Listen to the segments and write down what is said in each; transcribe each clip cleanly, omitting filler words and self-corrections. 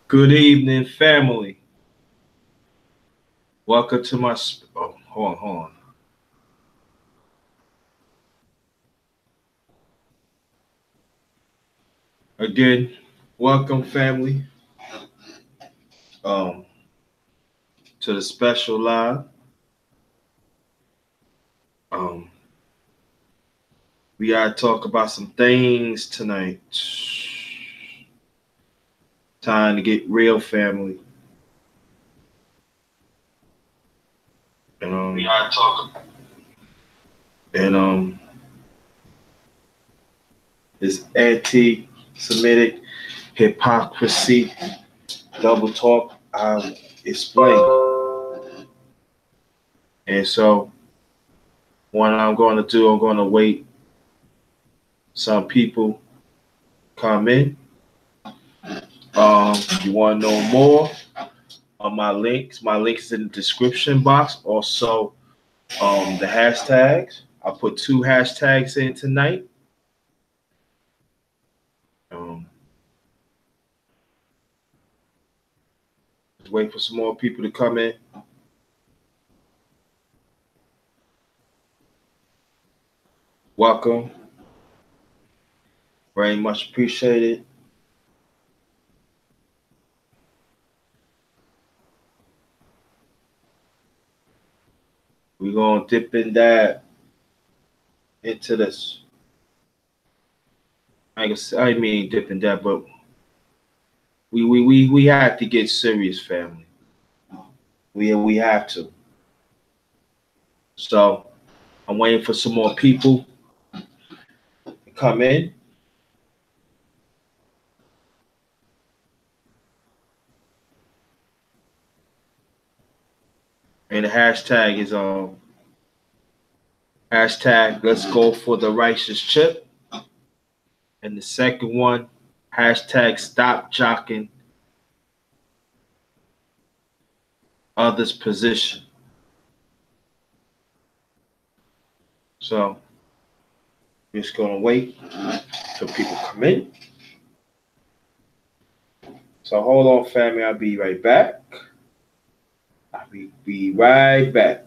Good evening, family. Welcome to my. Hold on. Again, welcome, family, um, to the special live. Um, we gotta talk about some things tonight. Time to get real, family. And We gotta talk. and it's anti-Semitic hypocrisy, double talk. I'll explain. And so, what I'm going to do, I'm going to wait some people come in. You want to know more on my links? My links in the description box. Also, the hashtags. I put two hashtags in tonight. Um, just wait for some more people to come in. Welcome. Very much appreciated. We're gonna dip in that into this. I mean dip in that, but we have to get serious, family. We have to. So I'm waiting for some more people to come in. And the hashtag is hashtag let's go for the righteous chip. And the second one, hashtag stop jocking others' position. So we're just gonna wait till people come in. So hold on, family. I'll be right back. I'll be right back.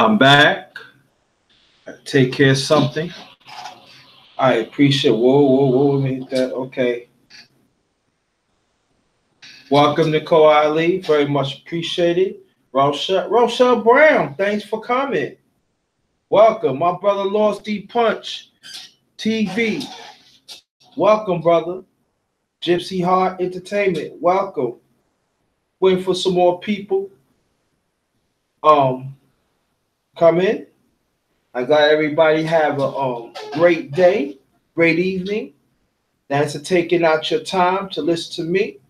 I'm back. Take care of something. I appreciate. Whoa. Let me hit that. Okay. Welcome, Nicole Ali. Very much appreciated. Rochelle Brown, thanks for coming. Welcome, my brother Lost D Punch TV. Welcome, brother. Gypsy Heart Entertainment. Welcome. Waiting for some more people. Come in. I got everybody have a great day, great evening. Thanks for taking out your time to listen to me.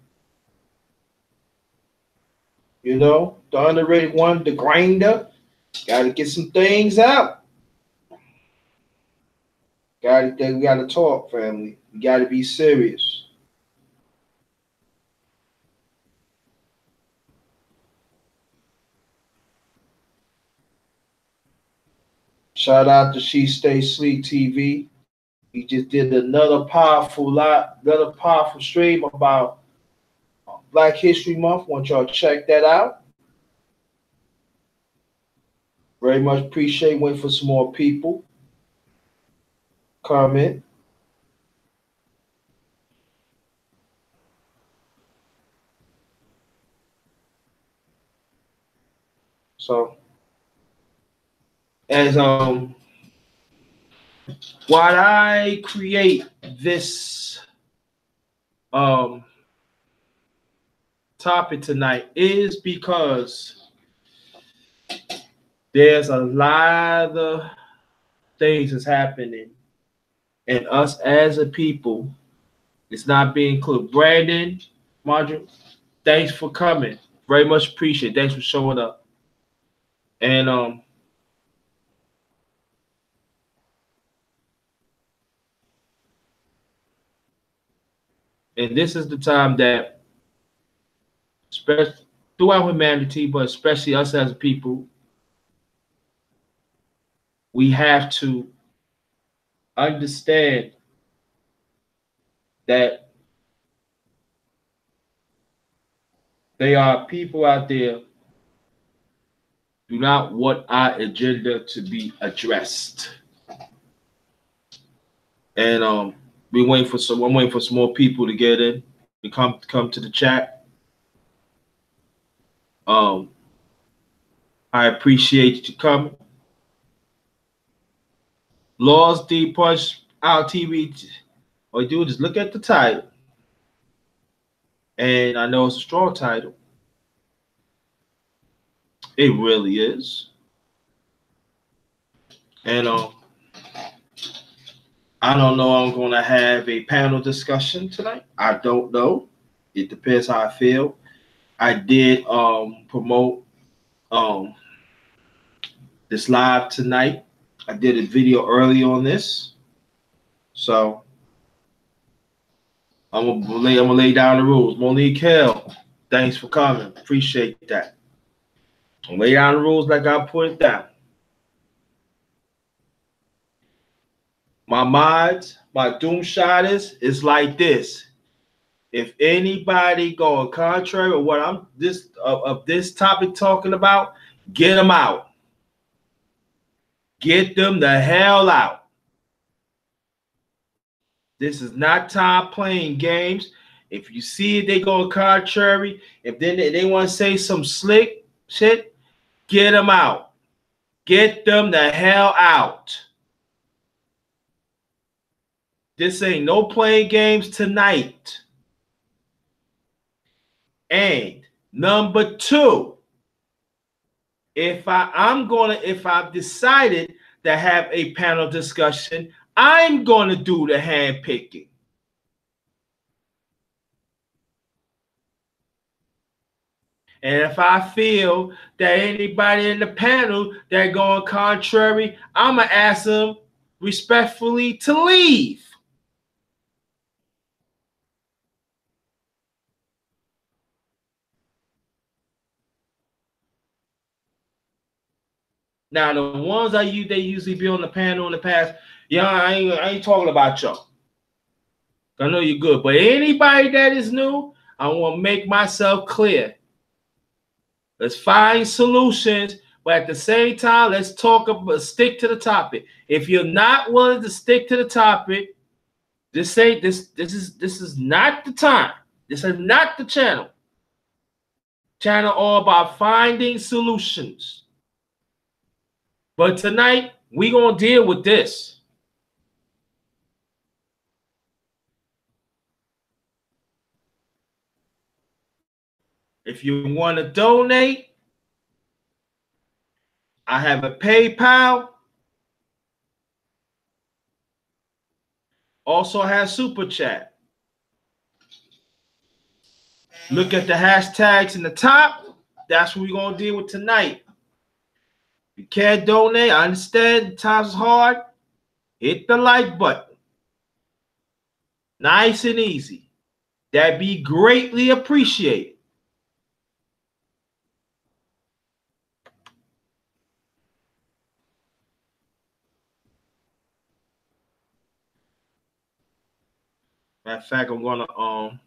You know, the underrated one, the grinder. Got to get some things out. We got to talk, family. We got to be serious. Shout out to She Stay Sleep TV. He just did another powerful stream about Black History Month. Want y'all to check that out. Very much appreciate. Waiting for some more people. Comment. So, as why I create this topic tonight is because there's a lot of things that's happening, and us as a people, it's not being included. Brandon, Marjorie, thanks for coming. Very much appreciate. Thanks for showing up. And this is the time that, especially throughout humanity, but especially us as a people, we have to understand that there are people out there do not want our agenda to be addressed. And I'm waiting for some more people to get in, to come to the chat. I appreciate you coming. Laws D Punch Out TV. All you do is look at the title. And I know it's a strong title. It really is. And I don't know. I'm going to have a panel discussion tonight. I don't know. It depends how I feel. I did promote this live tonight. I did a video early on this, so I'm gonna lay down the rules. Monique Hill, thanks for coming. Appreciate that. I'll lay down the rules like I put it down. My mods, my doom shotters is like this. If anybody going contrary with what I'm this topic talking about, get them out. Get them the hell out. This is not time playing games. If you see it, they go contrary. If then they want to say some slick shit, get them out. Get them the hell out. This ain't no playing games tonight. And number two, if I've decided to have a panel discussion, I'm gonna do the hand picking. And if I feel that anybody in the panel that going contrary, I'm gonna ask them respectfully to leave. Now, the ones they usually be on the panel in the past, yeah, I ain't talking about y'all. I know you're good, but anybody that is new, I want to make myself clear. Let's find solutions, But at the same time, let's talk about stick to the topic. If you're not willing to stick to the topic, just say this is not the time. This is not the channel. Channel all about finding solutions. But tonight, we're gonna deal with this. If you want to donate, I have a PayPal. Also has Super Chat. Look at the hashtags in the top. That's what we're going to deal with tonight. If you can't donate, I understand times is hard. Hit the like button. Nice and easy. That'd be greatly appreciated. Matter of fact, I'm going to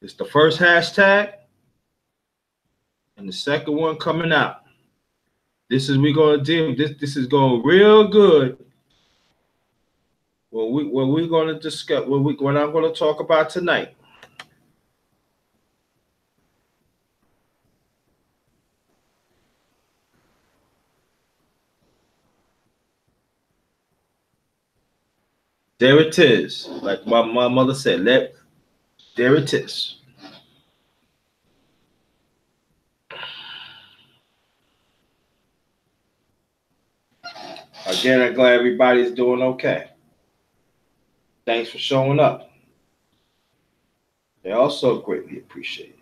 it's the first hashtag and the second one coming out. This is we're going to deal. This is going real good. What we're going to discuss, what I'm going to talk about tonight. There it is. Like my mother said, there it is. Again, I'm glad everybody's doing okay. Thanks for showing up. They also greatly appreciate it.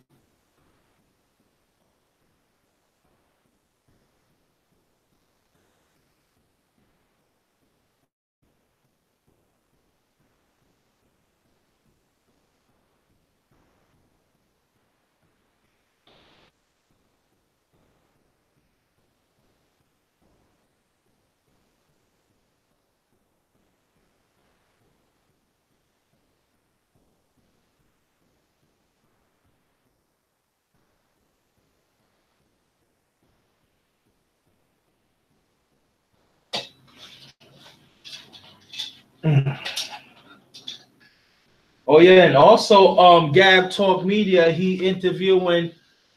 Oh yeah, and also Gab Talk Media, he interviewing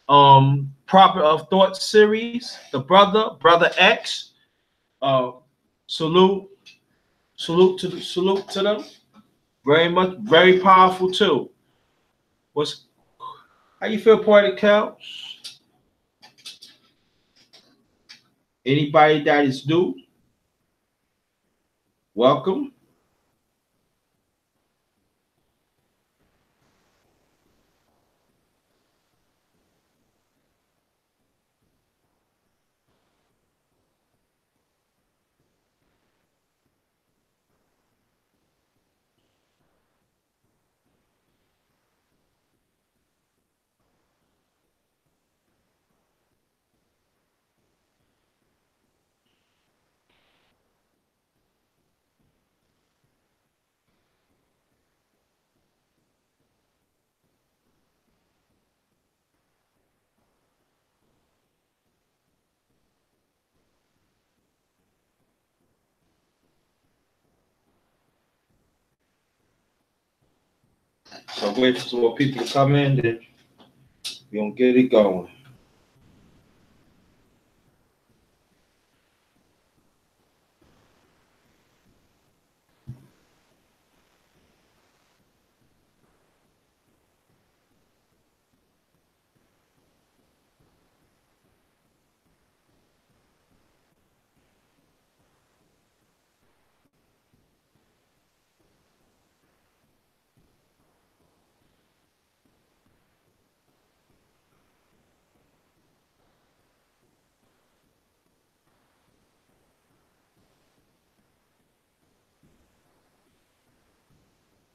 Proper of Thought series, the brother X. Salute to them. Very powerful too. How you feel, Poetic Cal? Anybody that is new, welcome. So wait for some more people to come in, then we're gonna get it going.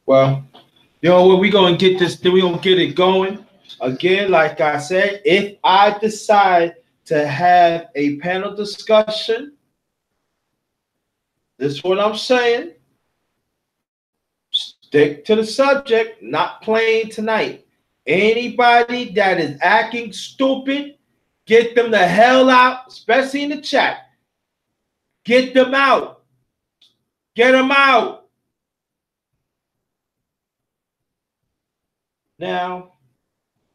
Well, you know what? We're gonna get this. Then we're gonna get it going again. Like I said, if I decide to have a panel discussion, this is what I'm saying. Stick to the subject, not playing tonight. Anybody that is acting stupid, get them the hell out, especially in the chat. Get them out. Get them out. Now,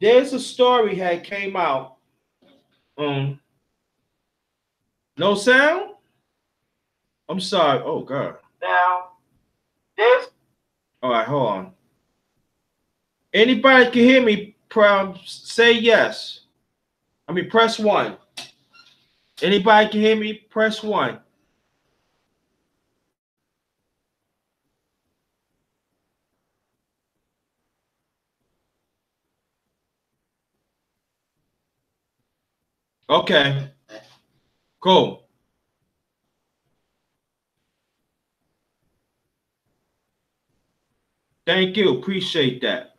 there's a story that came out. No sound? I'm sorry. Oh, God. Now, there's... All right, hold on. Anybody can hear me, say yes. I mean, press 1. Anybody can hear me, press 1. Okay. Cool. Thank you. Appreciate that.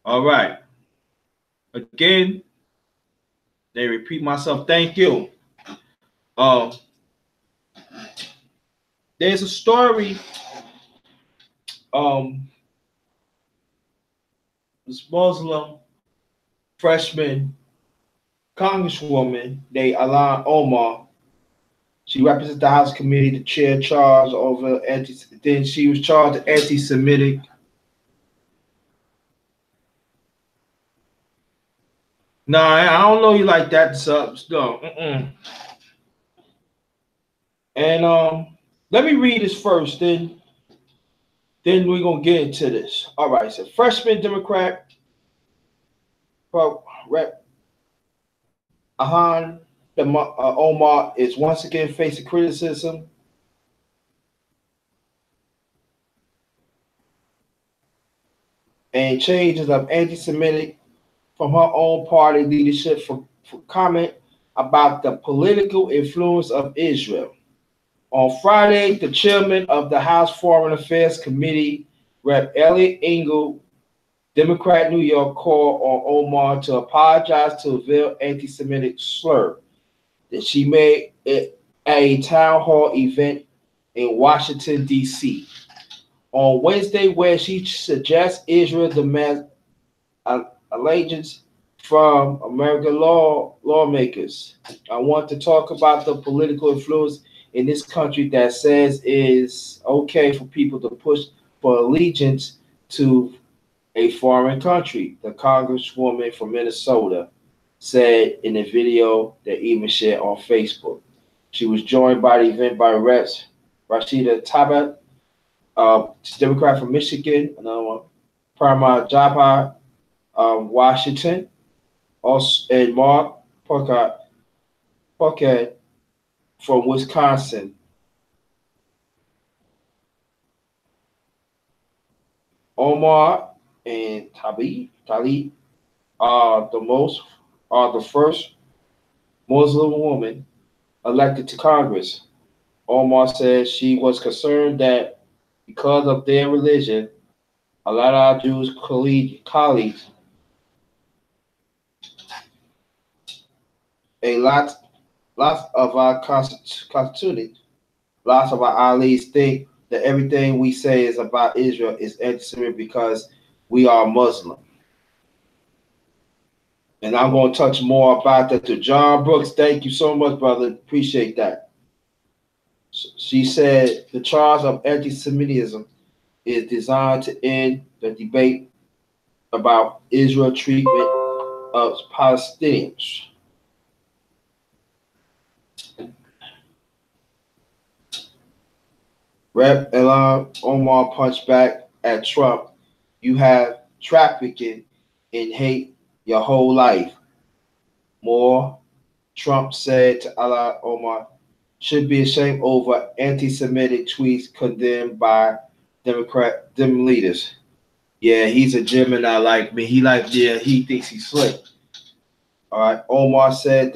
All right. Again, they repeat myself. Thank you. There's a story. This Muslim freshman congresswoman named Alan Omar. She represents the House Committee, the chair charged over then she was charged with anti-Semitic. Nah, I don't know you like that, subs. No. And let me read this first, then we're gonna get into this. All right, so freshman Democrat Rep Ahan Omar is once again facing criticism and changes of anti-Semitic from her own party leadership for comment about the political influence of Israel. On Friday, the chairman of the House Foreign Affairs Committee, Rep. Elliot Engel, Democrat New York, called on Omar to apologize to a veiled anti-Semitic slur that she made at a town hall event in Washington, D.C. on Wednesday, where she suggests Israel demands allegiance from American lawmakers. I want to talk about the political influence in this country that says it's okay for people to push for allegiance to a foreign country, the congresswoman from Minnesota said in a video that even shared on Facebook. She was joined by the event by Reps Rashida Tlaib, Democrat from Michigan, another one, Parma Japa, Washington, also, and Mark Pocket from Wisconsin. Omar and Tlaib are the first Muslim woman elected to Congress. Omar said she was concerned that because of their religion, a lot of our Jewish colleagues, lots of our constituents, lots of our allies think that everything we say is about Israel is anti-Semitic because we are Muslim. And I'm going to touch more about that to John Brooks. Thank you so much, brother. Appreciate that. She said the charge of anti-Semitism is designed to end the debate about Israel treatment of Palestinians. Rep. Ilhan Omar punched back at Trump. You have trafficking in hate your whole life. More, Trump said to Ilhan Omar, should be ashamed over anti-Semitic tweets condemned by Dem leaders. Yeah, he's a Gemini like me. He thinks he's slick. All right. Omar said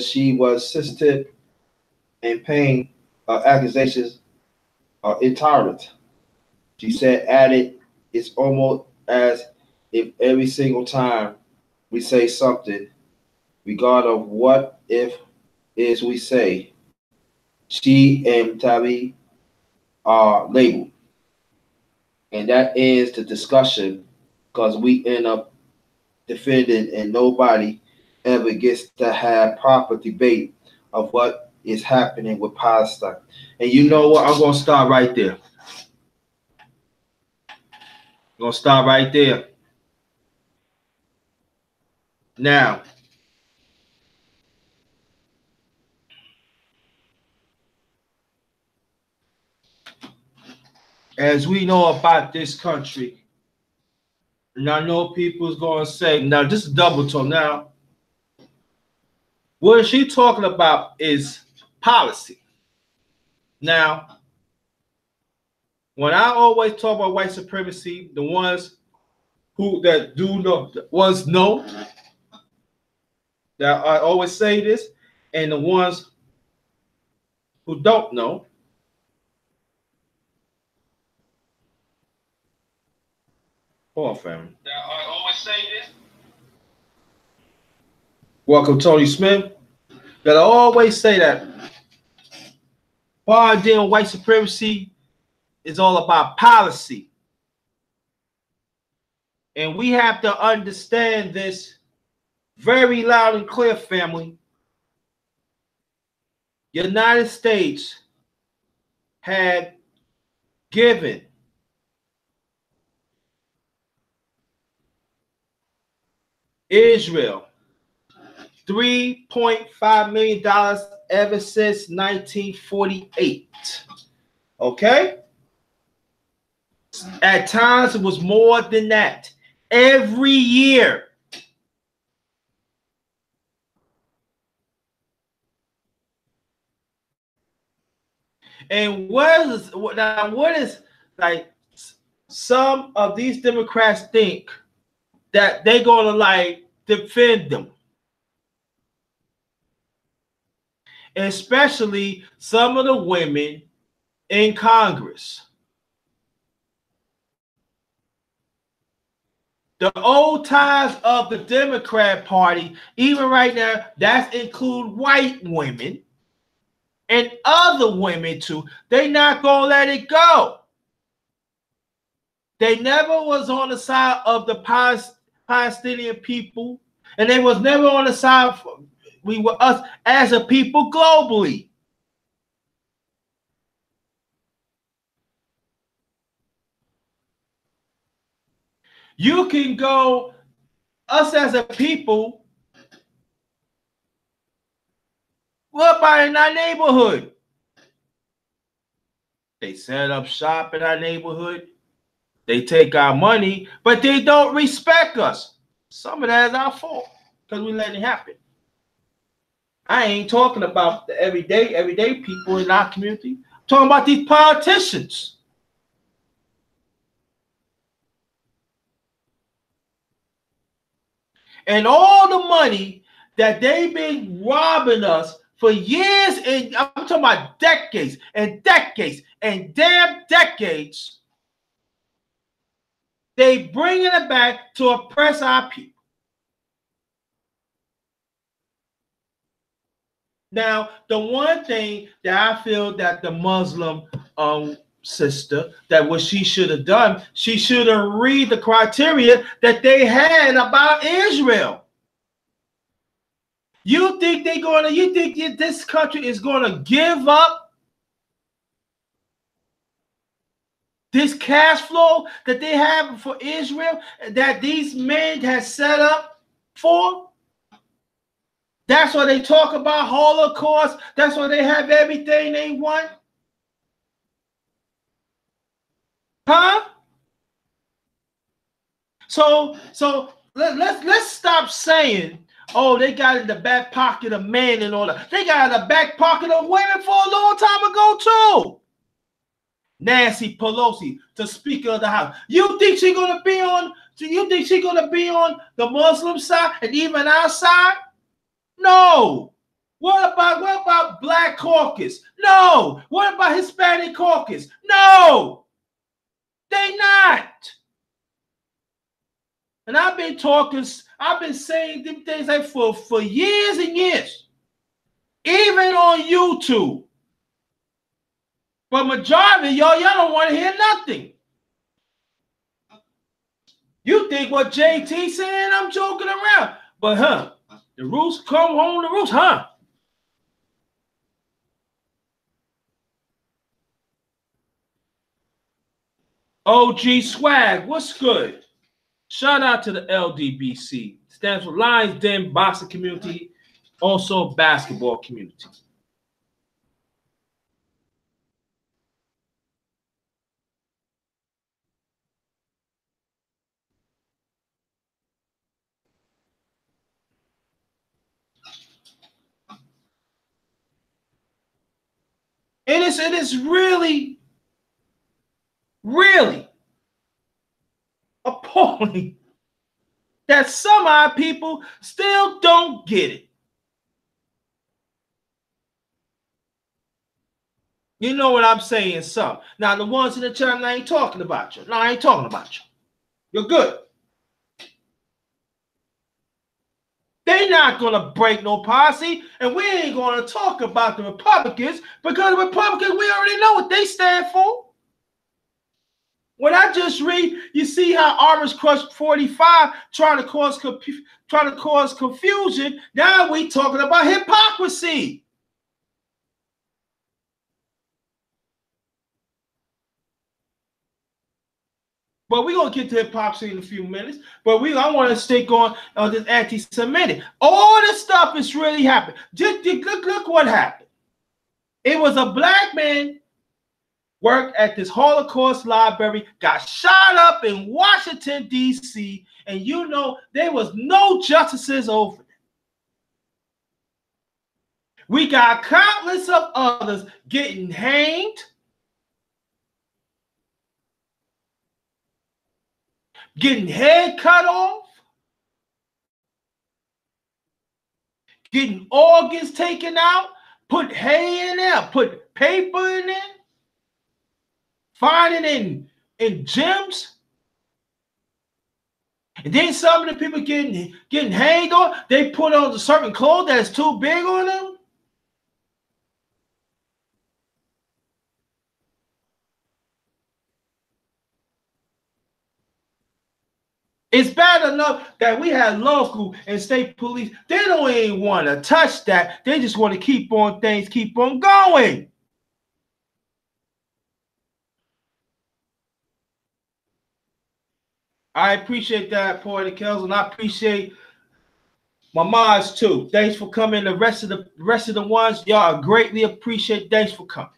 she was sensitive and paying accusations are intolerant. She said, added, it's almost as if every single time we say something, regardless of what if is we say, she and Tabi are labeled. And that ends the discussion because we end up defending and nobody ever gets to have proper debate of what is happening with Palestine. And you know what? I'm going to start right there. I'm going to start right there. Now, as we know about this country, and I know people's going to say, now this is double tone. Now, what she talking about is policy. Now, when I always talk about white supremacy, the ones who that do know, ones know that I always say this, and the ones who don't know. Hold on, family. That I always say this. Welcome, Tony Smith. That I always say that while dealing with white supremacy is all about policy. And we have to understand this very loud and clear, family. United States had given Israel $3.5 million ever since 1948. Okay? At times it was more than that. Every year. And what is like some of these Democrats think that they're gonna like defend them. Especially some of the women in Congress. The old ties of the Democrat Party, even right now, that include white women and other women too. They not gonna let it go. They never was on the side of the Palestinian people, and they was never on the side for we were us as a people globally. You can go, us as a people, what about in our neighborhood? They set up shop in our neighborhood. They take our money, but they don't respect us. Some of that is our fault because we let it happen. I ain't talking about the everyday people in our community. I'm talking about these politicians. And all the money that they've been robbing us for years, and I'm talking about decades and decades and damn decades, they bringing it back to oppress our people. Now, the one thing that I feel that the Muslim sister, that what she should have done, she should have read the criteria that they had about Israel. You think this country is gonna give up this cash flow that they have for Israel that these men have set up for? That's why they talk about Holocaust. That's why they have everything they want. Huh? So let's stop saying, oh, they got in the back pocket of men and all that. They got in the back pocket of women for a long time ago too. Nancy Pelosi, the Speaker of the House. You think she's gonna be on? You think she's gonna be on the Muslim side and even our side? No. What about Black Caucus? No. What about Hispanic Caucus? No. They not. And I've been saying them things like for years and years. Even on YouTube. But majority of y'all don't want to hear nothing. You think what JT saying, I'm joking around. But the roots come home to roots, OG Swag, what's good? Shout out to the LDBC. Stands for Lions Den Boxing Community, also basketball community. It is really, really appalling that some of our people still don't get it. You know what I'm saying, some. Now, the ones in the chat, I ain't talking about you. No, I ain't talking about you. You're good. They're not going to break no policy, and we ain't going to talk about the Republicans because the Republicans, we already know what they stand for. When I just read, you see how Armors Crush 45 trying to cause confusion. Now we talking about hypocrisy. But we're going to get to hypocrisy in a few minutes. But I want to stick on this anti-Semitic. All this stuff is really happening. Just look what happened. It was a black man worked at this Holocaust library, got shot up in Washington, D.C., and you know there was no justices over it. We got countless of others getting hanged, getting head cut off, getting organs taken out, put hay in there, put paper in there, finding in gyms. And then some of the people getting hanged on, they put on a certain clothes that's too big on them. It's bad enough that we have local and state police. They don't even want to touch that. They just want to keep on things, keep on going. I appreciate that, Porter Kells, and I appreciate my mods too. Thanks for coming. The rest of the ones, y'all greatly appreciate. Thanks for coming.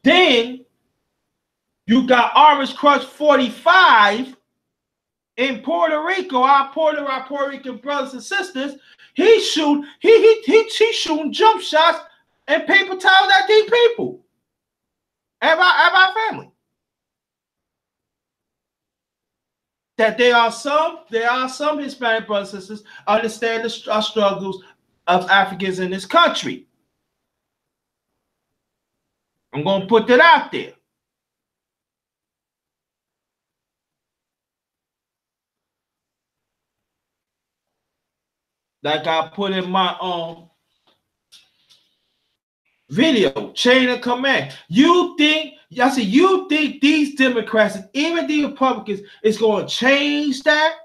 Then you got Armors Crush 45 in Puerto Rico. Our Puerto Rican brothers and sisters. He's shooting jump shots and paper towels at these people. At our family. That there are some Hispanic brothers and sisters understand the struggles of Africans in this country. I'm going to put that out there. Like I put in my video, chain of command. You think these Democrats and even the Republicans is going to change that?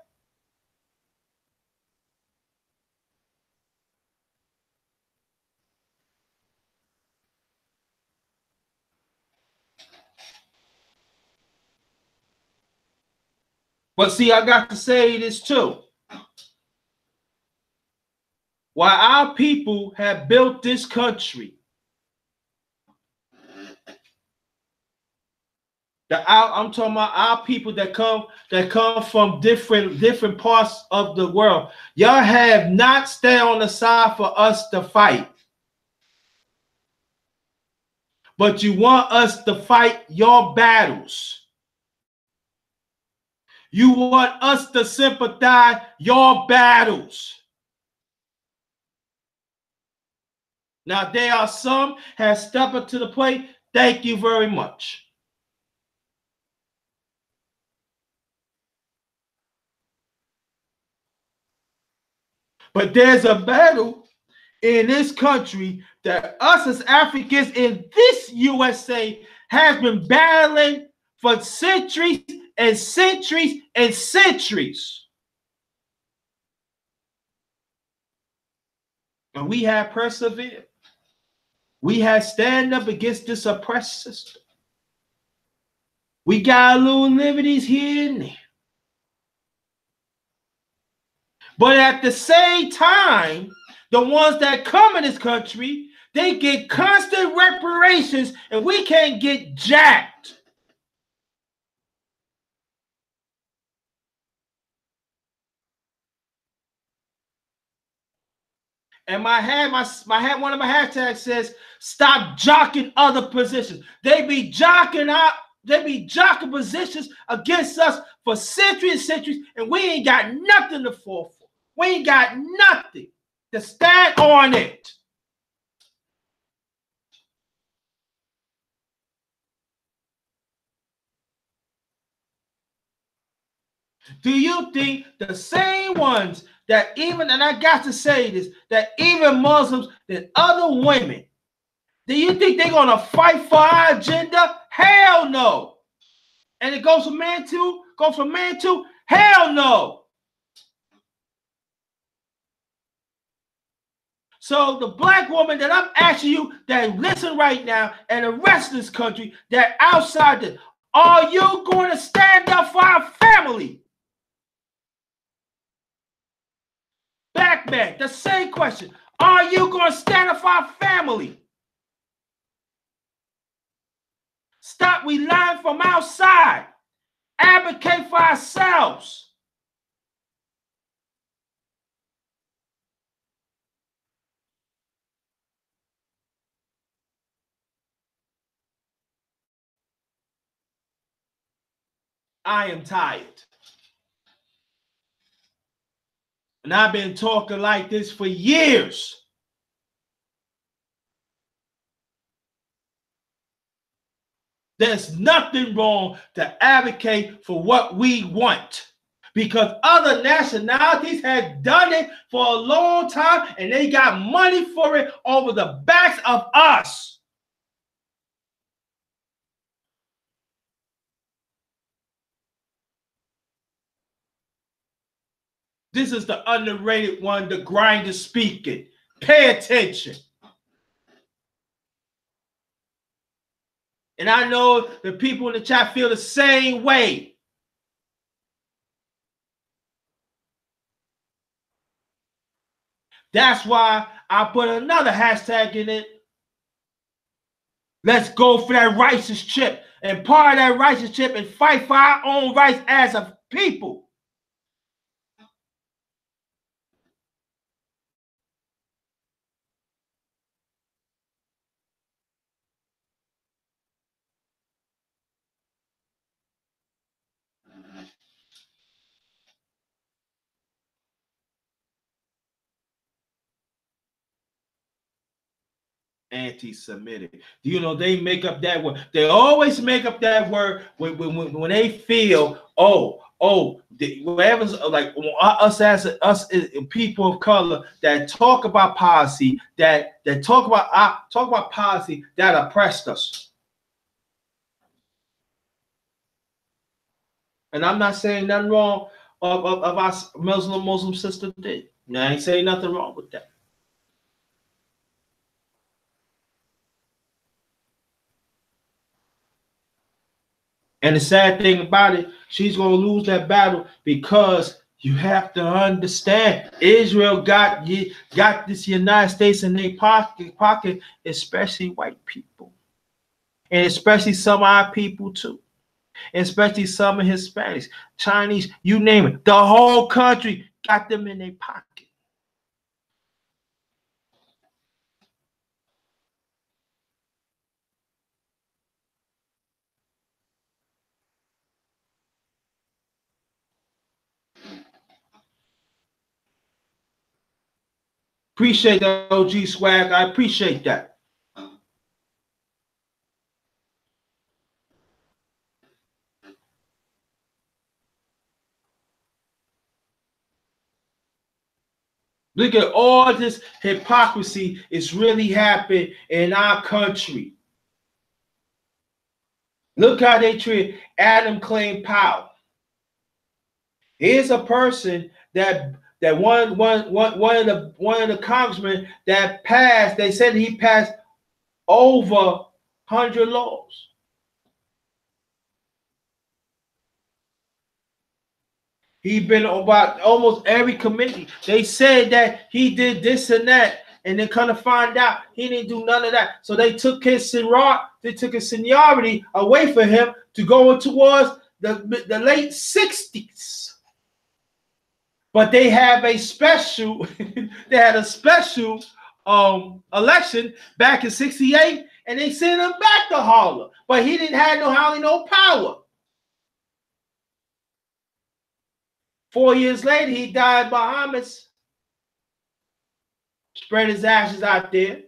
But see, I got to say this too. While our people have built this country, I'm talking about our people that come from different parts of the world. Y'all have not stayed on the side for us to fight. But you want us to fight your battles. You want us to sympathize your battles. Now, there are some have stepped up to the plate. Thank you very much. But there's a battle in this country that us as Africans in this USA has been battling for centuries and centuries and centuries. And we have persevered. We have stand up against this oppressed system. We got little liberties here and there. But at the same time, the ones that come in this country, they get constant reparations and we can't get jacked. And one of my hashtags says, stop jocking other positions. They be jocking positions against us for centuries and centuries, and we ain't got nothing to fall for. We ain't got nothing to stand on it. Do you think the same ones that even, and I got to say this, that even Muslims, that other women, do you think they're going to fight for our agenda? Hell no. And it goes from man to, hell no. So the black woman that I'm asking you that listen right now and the rest of this country that outside this, are you going to stand up for our family? Black man, the same question. Are you going to stand up for our family? Stop relying from outside. Advocate for ourselves. I am tired. And I've been talking like this for years. There's nothing wrong to advocate for what we want, because other nationalities have done it for a long time and they got money for it over the backs of us. This is the underrated one, the grinder speaking. Pay attention. And I know the people in the chat feel the same way. That's why I put another hashtag in it. Let's go for that righteous chip. And part of that righteous chip and fight for our own rights as a people. Anti-Semitic. Do you know they make up that word? They always make up that word when they feel, whatever's like us people of color that talk about policy, that talk about policy that oppressed us. And I'm not saying nothing wrong of our Muslim sister did. Now, I ain't saying nothing wrong with that. And the sad thing about it, she's going to lose that battle because you have to understand, Israel got this United States in their pocket, especially white people. And especially some of our people too. Especially some of Hispanics, Chinese, you name it. The whole country got them in their pocket. Appreciate that, OG Swag. I appreciate that. Look at all this hypocrisy is really happening in our country. Look how they treat Adam Claim Powell. Here's a person that one of the congressmen that passed. They said he passed over 100 laws. He been about almost every committee. They said that he did this and that, and then kind of find out he didn't do none of that. So they took his seniority away from him to go towards the late 60s. But they have a special, they had a special election back in 68, and they sent him back to Harlem. But he didn't have hardly no power. 4 years later, he died in Bahamas. Spread his ashes out there.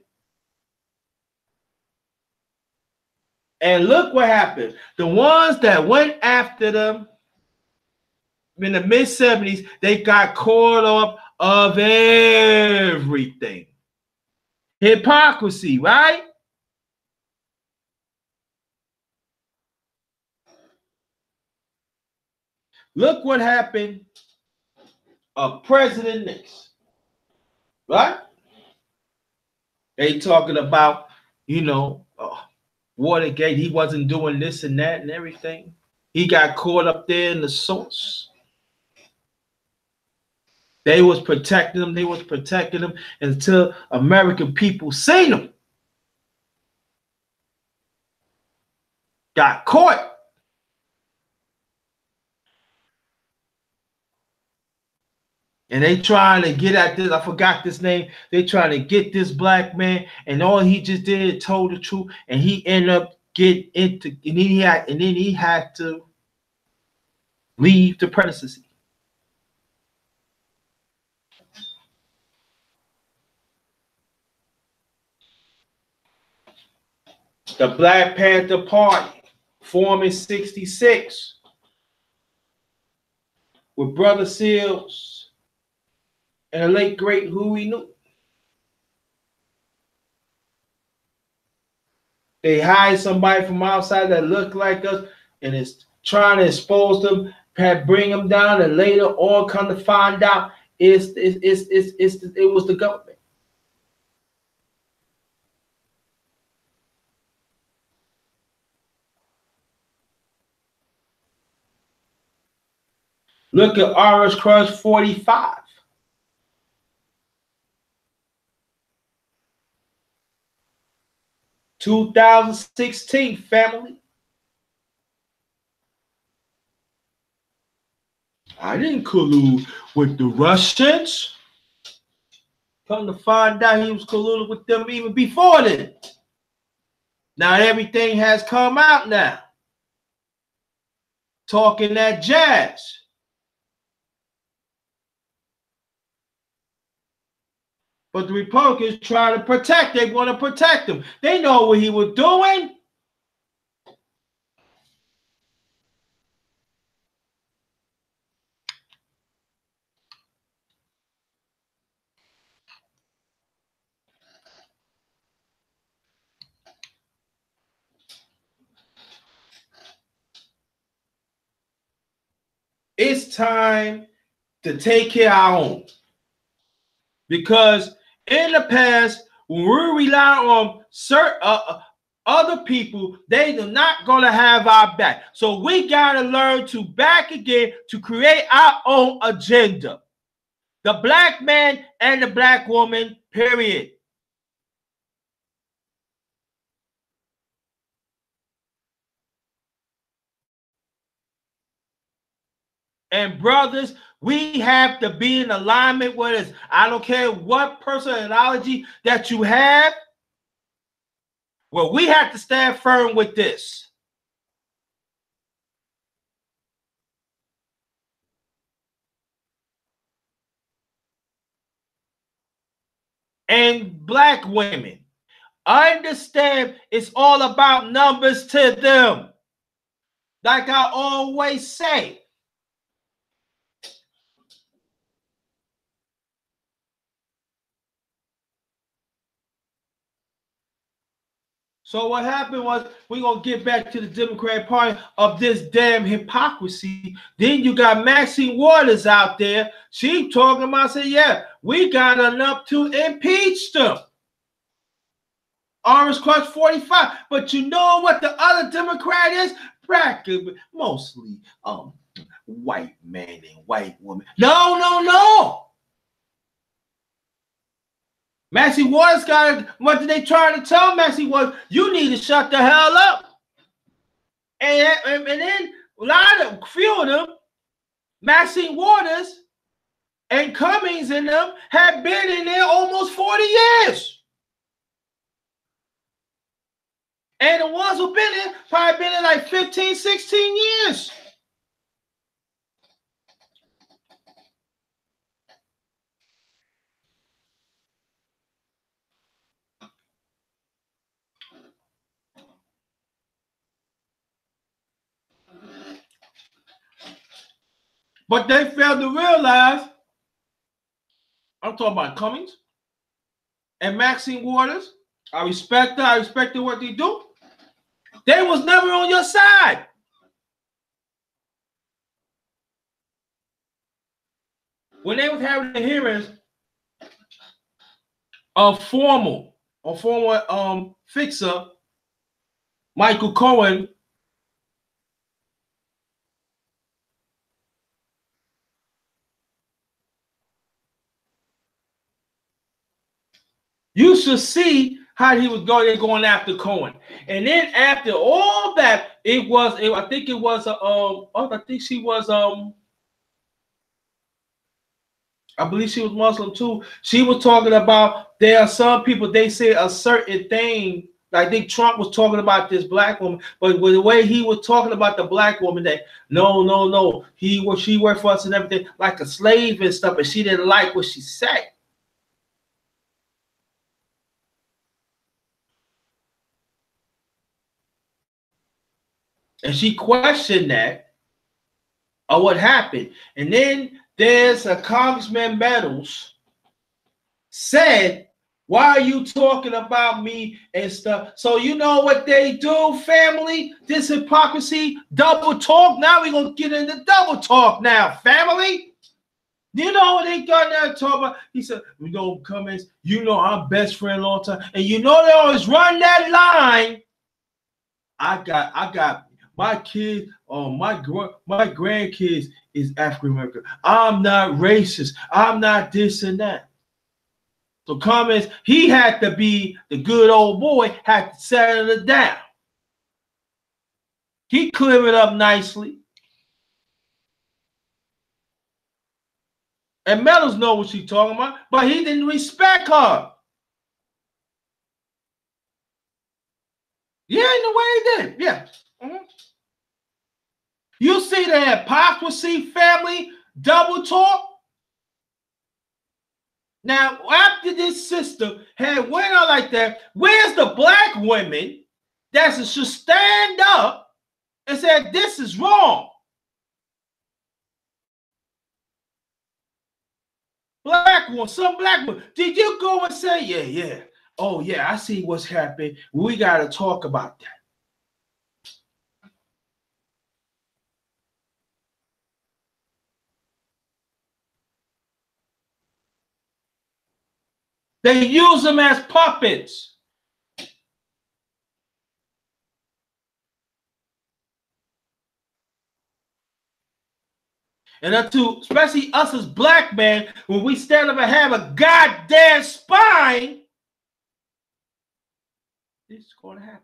And look what happened. The ones that went after them in the mid-70s, they got caught up of everything. Hypocrisy, right? Look what happened of President Nixon, right? They talking about, Watergate. He wasn't doing this and that and everything. He got caught up there in the source. They was protecting him. They was protecting him until American people seen him. Got caught. And they trying to get at this. I forgot this name. They trying to get this black man, and all he just did told the truth, and he ended up getting into, and then he had to leave the presidency. The Black Panther Party formed in '66 with Brother Seals and the late great Huey Newton. They hired somebody from outside that looked like us and is trying to expose them, bring them down, and later on come to find out it was the government. Look at Orange Crush 45. (2016) family. I didn't collude with the Russians. Come to find out he was colluding with them even before then. Now everything has come out now. Talking that jazz. But the Republicans try to protect. They want to protect him. They know what he was doing. It's time to take care of our own. Because in the past, when we rely on certain other people, they are not going to have our back. So we got to learn to back again to create our own agenda. The black man and the black woman, period. And brothers, we have to be in alignment with us. I don't care what personality that you have. Well, we have to stand firm with this. and black women. Understand it's all about numbers to them. Like I always say. So what happened was, we're going to get back to the Democratic Party of this damn hypocrisy. Then you got Maxine Waters out there. She talking about, say, yeah, we got enough to impeach them. Orange Crush 45. But you know what the other Democrat is? Practically, mostly white man and white woman. No. Maxine Waters got, what did they try to tell Maxine Waters? You need to shut the hell up. And then a few of them, Maxine Waters and Cummings and them, have been in there almost 40 years. And the ones who've been in, probably been in like 15, 16 years. But they failed to realize, I'm talking about Cummings and Maxine Waters. I respect her. I respected what they do. They was never on your side. When they was having the hearings of former fixer Michael Cohen, you should see how he was going after Cohen. And then after all that, I think she was I believe she was Muslim too. She was talking about, there are some people, they say a certain thing. I think Trump was talking about this black woman, but with the way he was talking about the black woman, that no, she worked for us and everything, like a slave and stuff, and she didn't like what she said. And she questioned that, or what happened. And then there's a Congressman Meadows said, why are you talking about me and stuff? So you know what they do, family? This hypocrisy, double talk. Now we're going to get into double talk now, family. You know what they got there talking about? He said, Cummings, I'm best friend long time. And they always run that line. I got my kids, my grandkids is African American. I'm not racist. I'm not this and that. So Cummings, he had to be the good old boy, had to settle it down. He cleared it up nicely. And Meadows know what she's talking about, but he didn't respect her. Yeah, in the way he did. Yeah. Mm-hmm. You see the hypocrisy, family, double talk? Now, after this sister had went out like that, where's the black women that should stand up and say, this is wrong? Some black woman. Did you go and say, yeah. Oh, yeah, I see what's happening. We got to talk about that. They use them as puppets. And especially us as black men, when we stand up and have a goddamn spine, this is going to happen.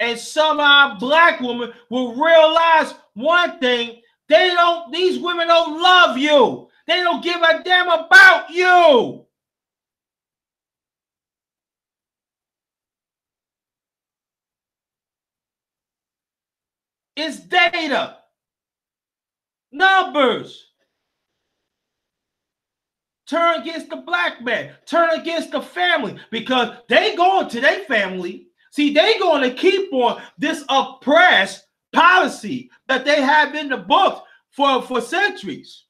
And some of our black women will realize one thing: these women don't love you. They don't give a damn about you. It's data, numbers. turn against the black man, turn against the family, because they going to their family. See, they going to keep on this oppressed policy that they have in the books for centuries.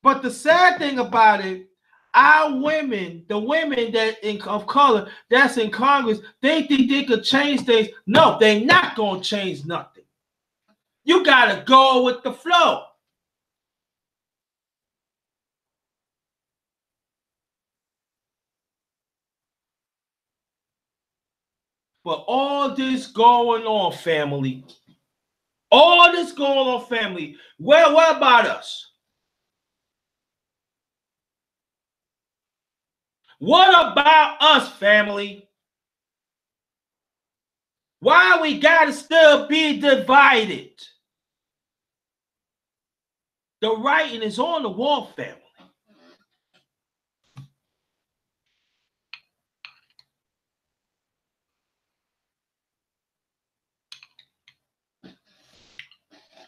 But the sad thing about it, our women, the women that of color that's in Congress, they think they could change things. No, they're not going to change nothing. You got to go with the flow. But all this going on, family, all this going on, family, what about us? What about us, family? Why we gotta still be divided? The writing is on the wall, family.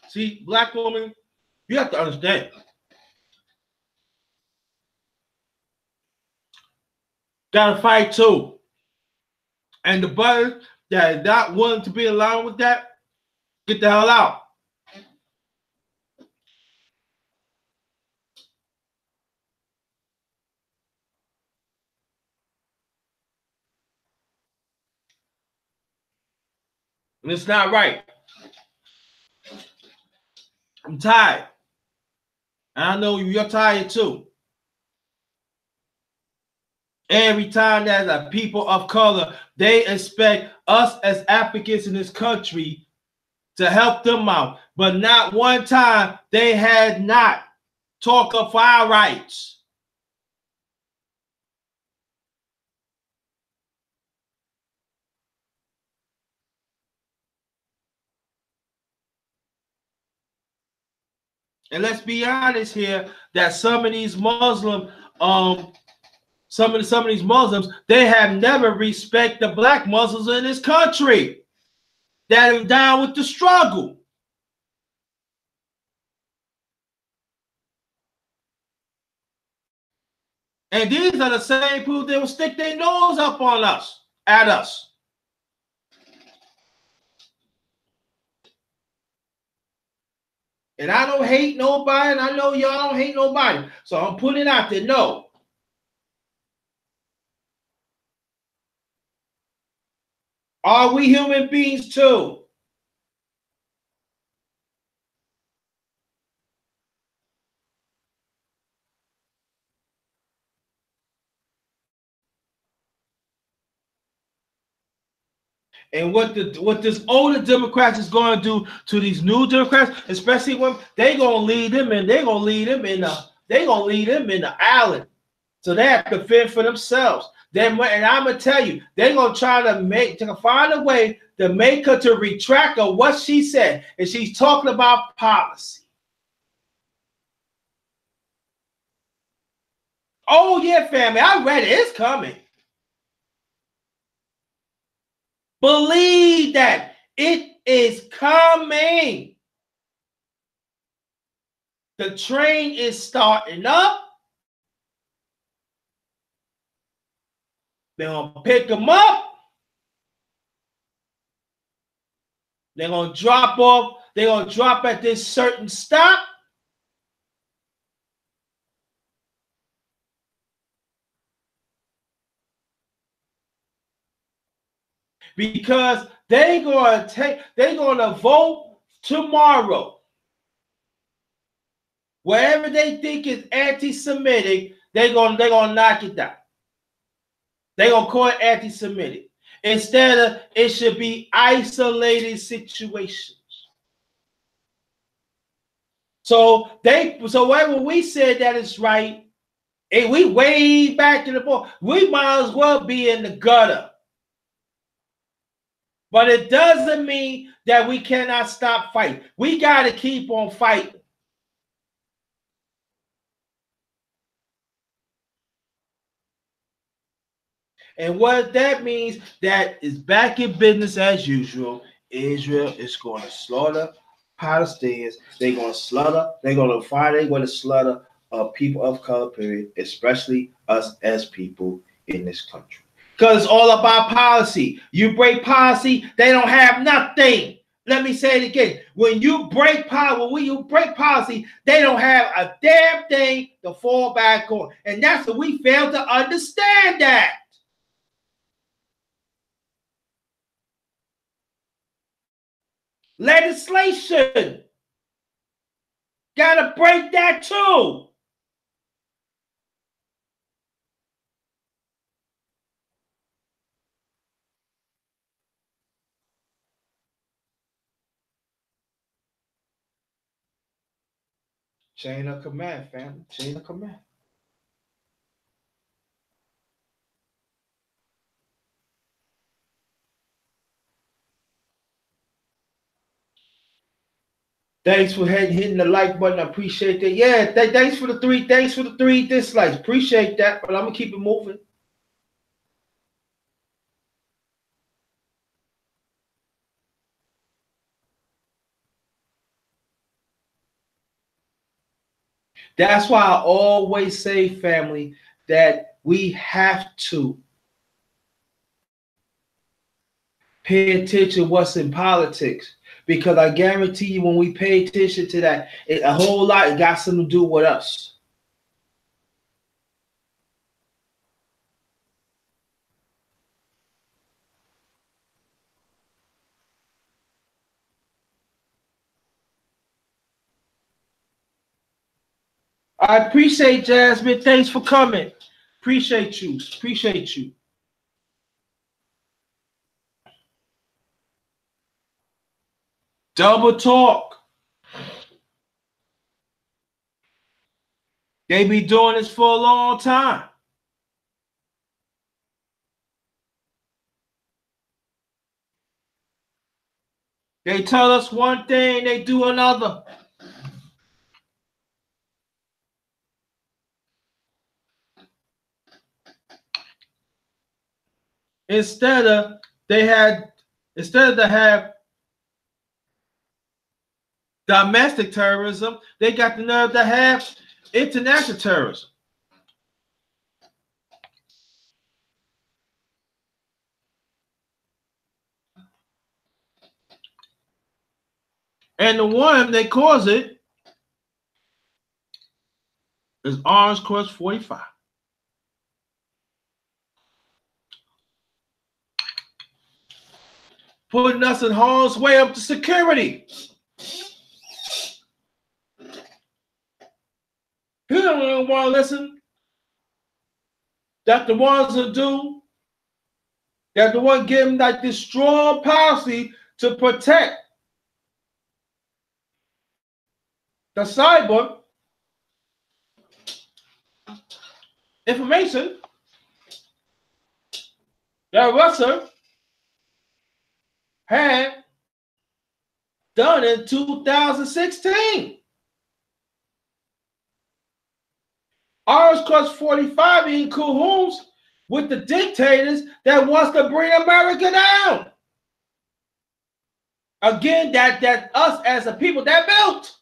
See, black woman, you have to understand. Gotta fight too. And the brothers that is not willing to be aligned with that, get the hell out. And it's not right. I'm tired. And I know you're tired too. Every time there's a people of color, they expect us as Africans in this country to help them out. But not one time they had not talked up for our rights. And let's be honest here, that some of these Muslim, some of these Muslims, they have never respected the black Muslims in this country that are down with the struggle. And these are the same people that will stick their nose up on us, at us. And I don't hate nobody, and I know y'all don't hate nobody. So I'm putting it out there. No. Are we human beings too? And what this older Democrats is going to do to these new Democrats, especially when they're going to lead them in, they're going to lead them in the island. So they have to fend for themselves. And I'm gonna tell you, they're gonna try to find a way to make her to retract of what she said. And she's talking about policy. Oh yeah, family, I read it. It's coming. Believe that it is coming. The train is starting up. They're going to pick them up. They're going to drop off. They're going to drop at this certain stop. Because they're going to vote tomorrow. Whatever they think is anti-Semitic, they're going to knock it down. They're going to call it anti-Semitic. Instead of it should be isolated situations. So whatever we said that is right, and we way back in the ball, we might as well be in the gutter. But it doesn't mean that we cannot stop fighting. We got to keep on fighting. And what that means, that is back in business as usual. Israel is going to slaughter Palestinians. They're going to slaughter. They're going to slaughter of people of color, period, especially us as people in this country. Because it's all about policy. You break policy, they don't have nothing. Let me say it again. When you break policy, they don't have a damn thing to fall back on. And that's what we fail to understand that. Legislation. Gotta break that too. Chain of command, family. Chain of command. Thanks for hitting the like button. I appreciate that. Yeah, thanks for the three. Thanks for the 3 dislikes. Appreciate that. But I'm gonna keep it moving. That's why I always say, family, that we have to pay attention to what's in politics. Because I guarantee you, when we pay attention to that, a whole lot got something to do with us. I appreciate Jasmine. Thanks for coming. Appreciate you. Appreciate you. Double talk. They be doing this for a long time. They tell us one thing, they do another. Instead of they have domestic terrorism, they got the nerve to have international terrorism. And the one they cause it is Orange Cross 45. Putting us in harm's way up to security. He don't even want to listen. That the ones who do, that the one giving like this strong policy to protect the cyber information that Russia had done in 2016. Ours cost 45 in cahoots with the dictators that wants to bring America down. Again, that us as a people that built.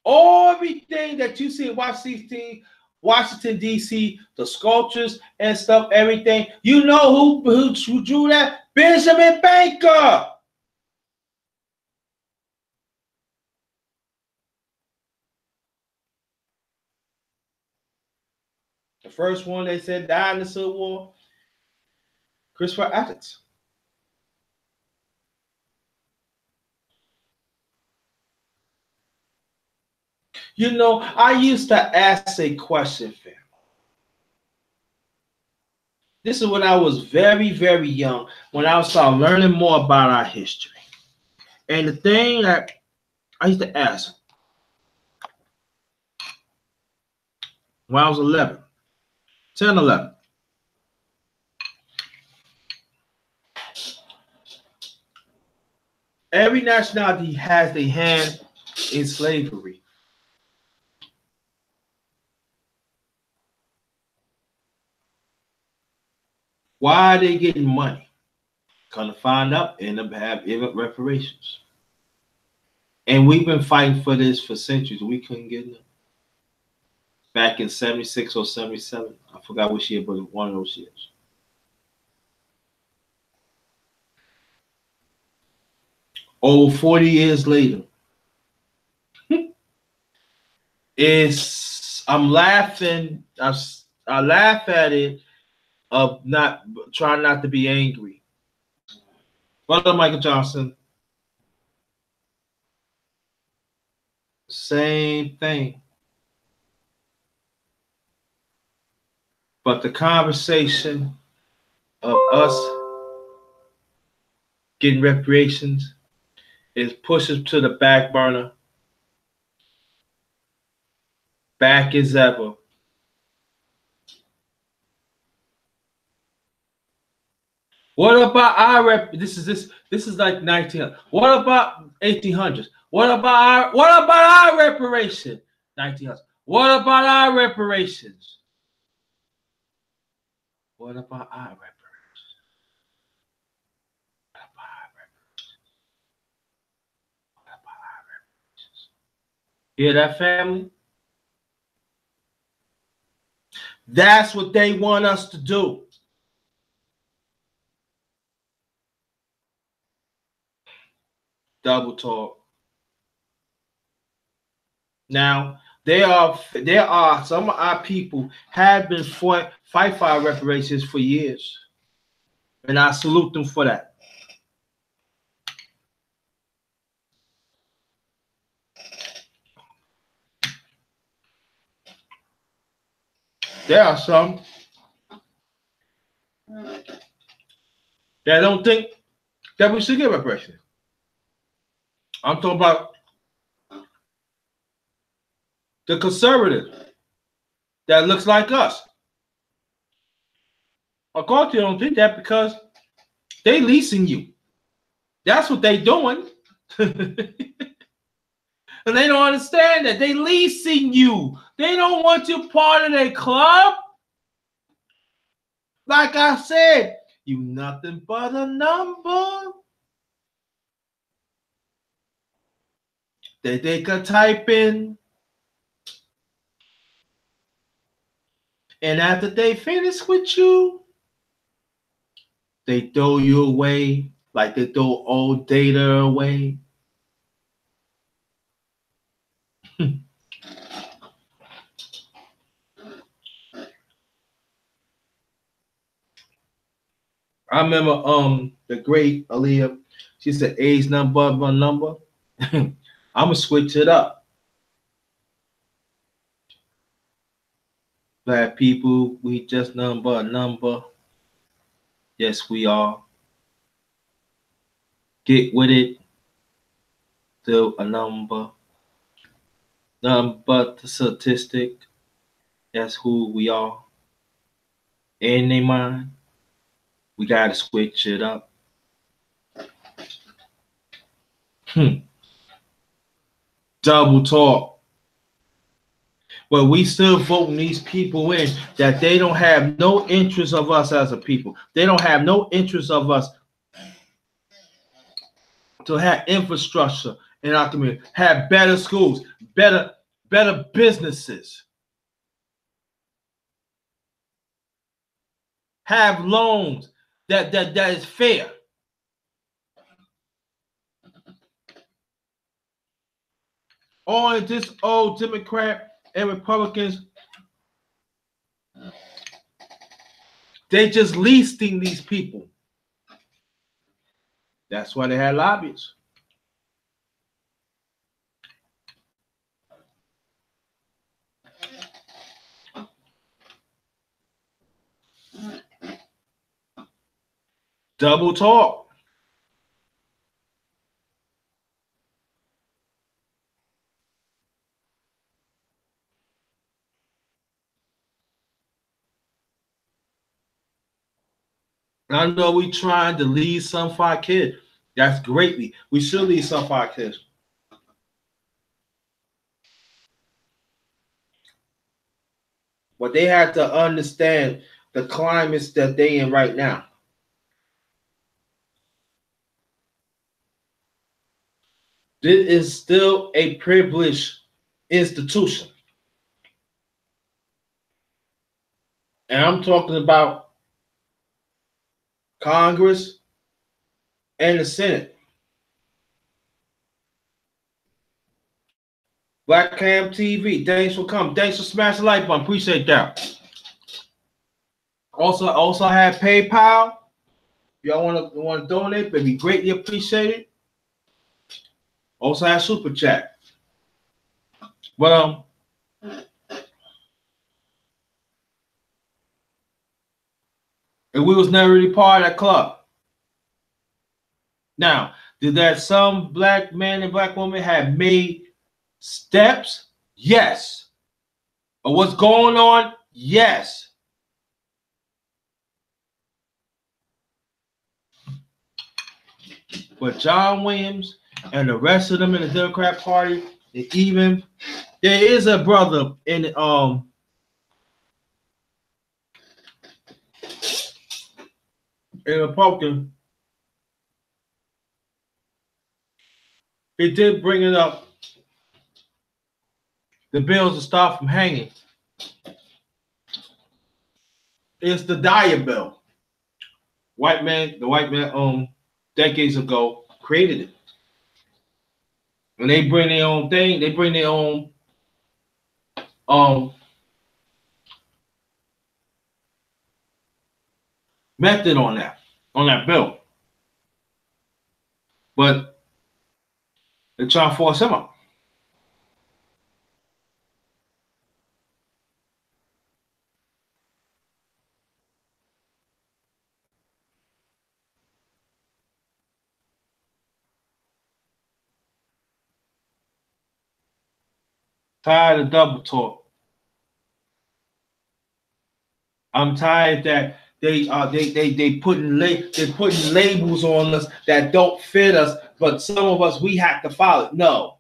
Everything that you see in Washington, D.C., the sculptures and stuff, everything. You know who drew that? Benjamin Baker. The first one they said died in the Civil War, Christopher Atkins. You know, I used to ask a question, fam. This is when I was very, very young, when I started learning more about our history. And the thing that I used to ask when I was 11, 10, 11. Every nationality has a hand in slavery. Why are they getting money? Gonna find out, end up having reparations. And we've been fighting for this for centuries. We couldn't get it. Back in 76 or 77. I forgot which year, but one of those years. Over 40 years later. I'm laughing. I laugh at it of not trying not to be angry. Brother Michael Johnson. Same thing. But the conversation of us getting reparations is pushed to the back burner. Back as ever. What about our this is like 1900. What about 1800s? What about our reparation? 1900s. What about our reparations? What about our reparations? What about our reparations? What about our reparations? Hear that, family? That's what they want us to do. Double talk. Now, there are some of our people have been fight for our reparations for years. And I salute them for that. There are some that don't think that we should get reparations. I'm talking about the conservative that looks like us. Of course, they don't think that because they leasing you. That's what they doing. And they don't understand that they leasing you. They don't want you part of their club. Like I said, you nothing but a number that they could type in. And after they finish with you, they throw you away like they throw old data away. I remember the great Aaliyah, she said age number by number. I'm gonna switch it up. Black people, we just number a number. Yes, we are. Get with it. Still a number. But the statistic. That's who we are. In their mind, we gotta switch it up. Double talk. But we still voting these people in that they don't have no interest of us as a people. They don't have no interest of us to have infrastructure in our community, have better schools, better businesses, have loans that is fair. All this old Democrat and Republicans, they just leasing these people. That's why they had lobbyists. Double talk. I know we trying to lead some for our kids. That's greatly. We should lead some for our kids. But they have to understand the climates that they in right now. This is still a privileged institution. And I'm talking about Congress and the Senate. Black Cam TV, thanks for coming. Thanks for smashing the like button. Appreciate that. Also have PayPal. If y'all want to donate, but we greatly appreciate it. Also have Super Chat. But and we was never really part of that club. Now, did that some black man and black woman have made steps? Yes. Or what's going on? Yes. But John Williams and the rest of them in the Democrat Party, even there is a brother in Republican. He did bring it up. The bills to stop from hanging. It's the Dyer bill. The white man decades ago created it. When they bring their own thing, they bring their own method on that bill. But they're trying to force him out. Tired of double talk. I'm tired that they putting labels on us that don't fit us, but some of us we have to follow it. No.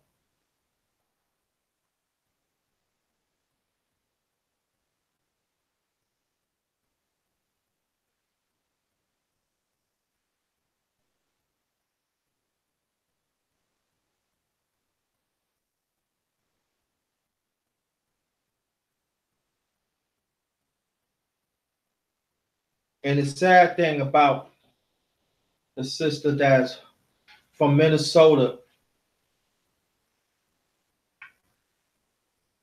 And the sad thing about the sister that's from Minnesota,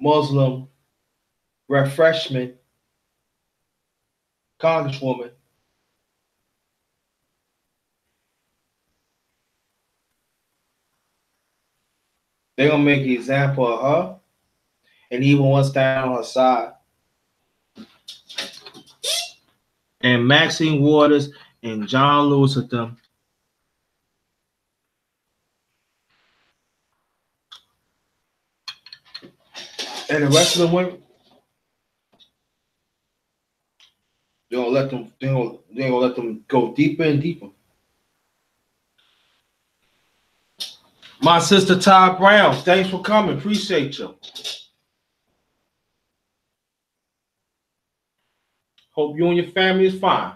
Muslim, refreshment, congresswoman, they're gonna make an example of her, and even one stand on her side. And Maxine Waters and John Lewis with them. And the rest of the women, they're gonna let them go deeper and deeper. My sister Todd Brown, thanks for coming. Appreciate you. Hope you and your family is fine.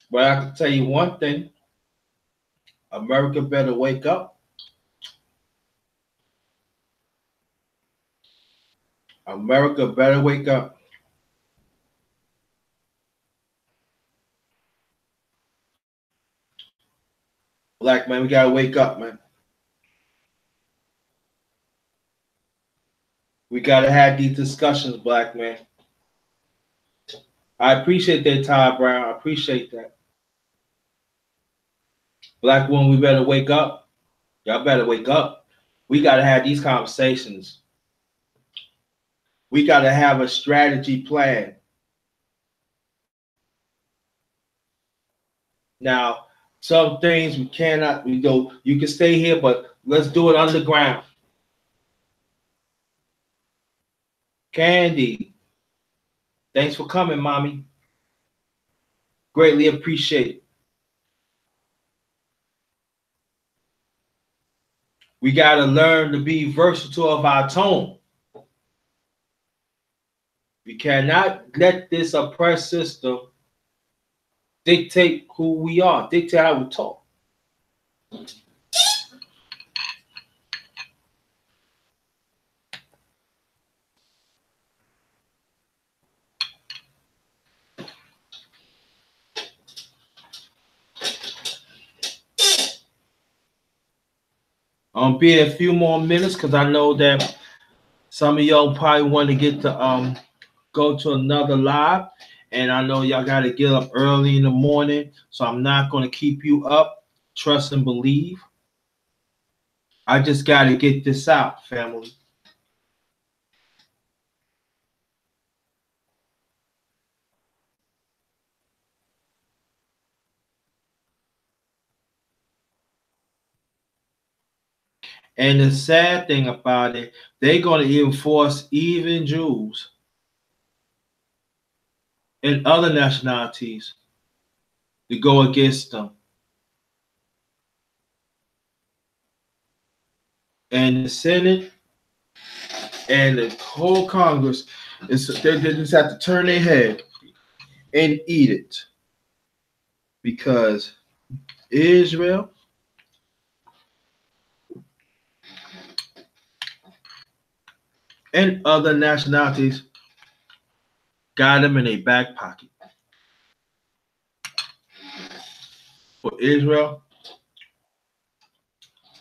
But I can tell you one thing. America better wake up. America better wake up. Black man, we gotta wake up, man. We gotta have these discussions, black man. I appreciate that, Todd Brown. I appreciate that. Black woman, we better wake up. Y'all better wake up. We gotta have these conversations. We gotta have a strategy plan. Now, some things we cannot, you can stay here, but let's do it underground. Candy, thanks for coming, mommy. Greatly appreciate it. We got to learn to be versatile of our tone. We cannot let this oppressed system dictate who we are, dictate how we talk. Be a few more minutes because I know that some of y'all probably want to get to go to another live, and I know y'all got to get up early in the morning, so I'm not going to keep you up. Trust and believe. I just got to get this out, family. And the sad thing about it, they're going to enforce even Jews and other nationalities to go against them. And the Senate and the whole Congress, they just have to turn their head and eat it. Because Israel and other nationalities got them in their back pocket. For Israel,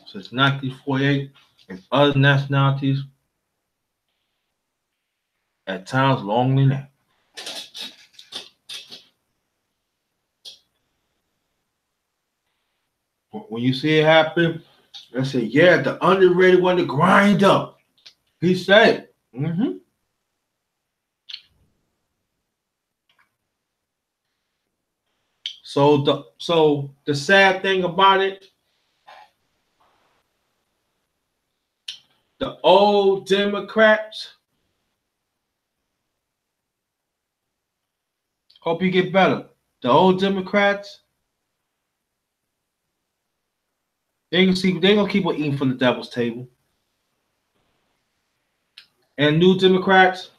since 1948, and other nationalities, at times longer than that. When you see it happen, I say, yeah, the underrated one to grind up. He said, So the sad thing about it, the old Democrats, hope you get better. The old Democrats, they're gonna keep on eating from the devil's table. And new Democrats,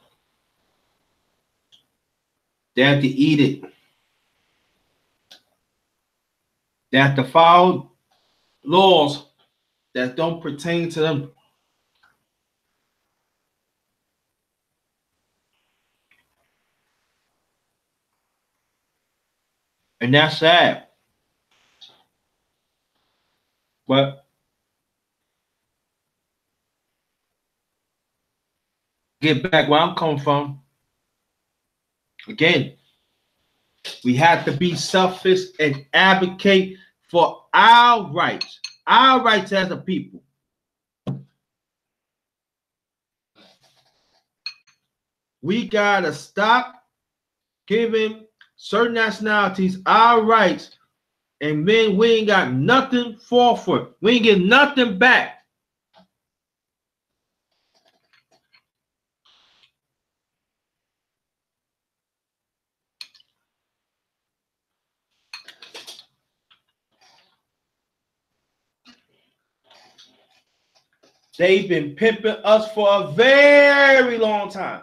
they have to eat it. They have to follow laws that don't pertain to them. And that's sad. But get back where I'm coming from. Again, we have to be selfish and advocate for our rights as a people. We gotta stop giving certain nationalities our rights, and then we ain't got nothing for it. We ain't get nothing back. They've been pimping us for a very long time.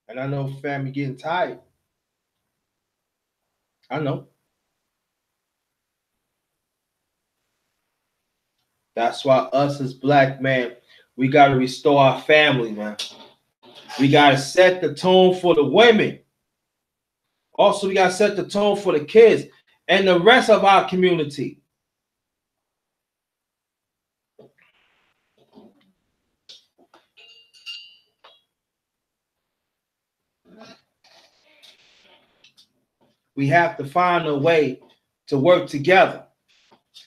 And I know family getting tired. I know. That's why us as black men, we got to restore our family, man. We got to set the tone for the women. Also, we got to set the tone for the kids and the rest of our community. We have to find a way to work together,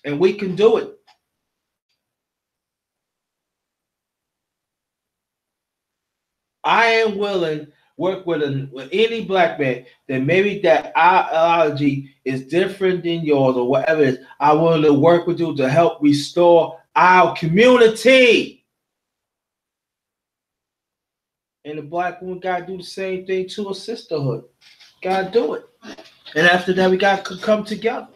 and we can do it. I am willing, work with any black man, then maybe that ideology is different than yours or whatever it is. I want to work with you to help restore our community. And the black woman got to do the same thing to a sisterhood. Got to do it. And after that, we got to come together.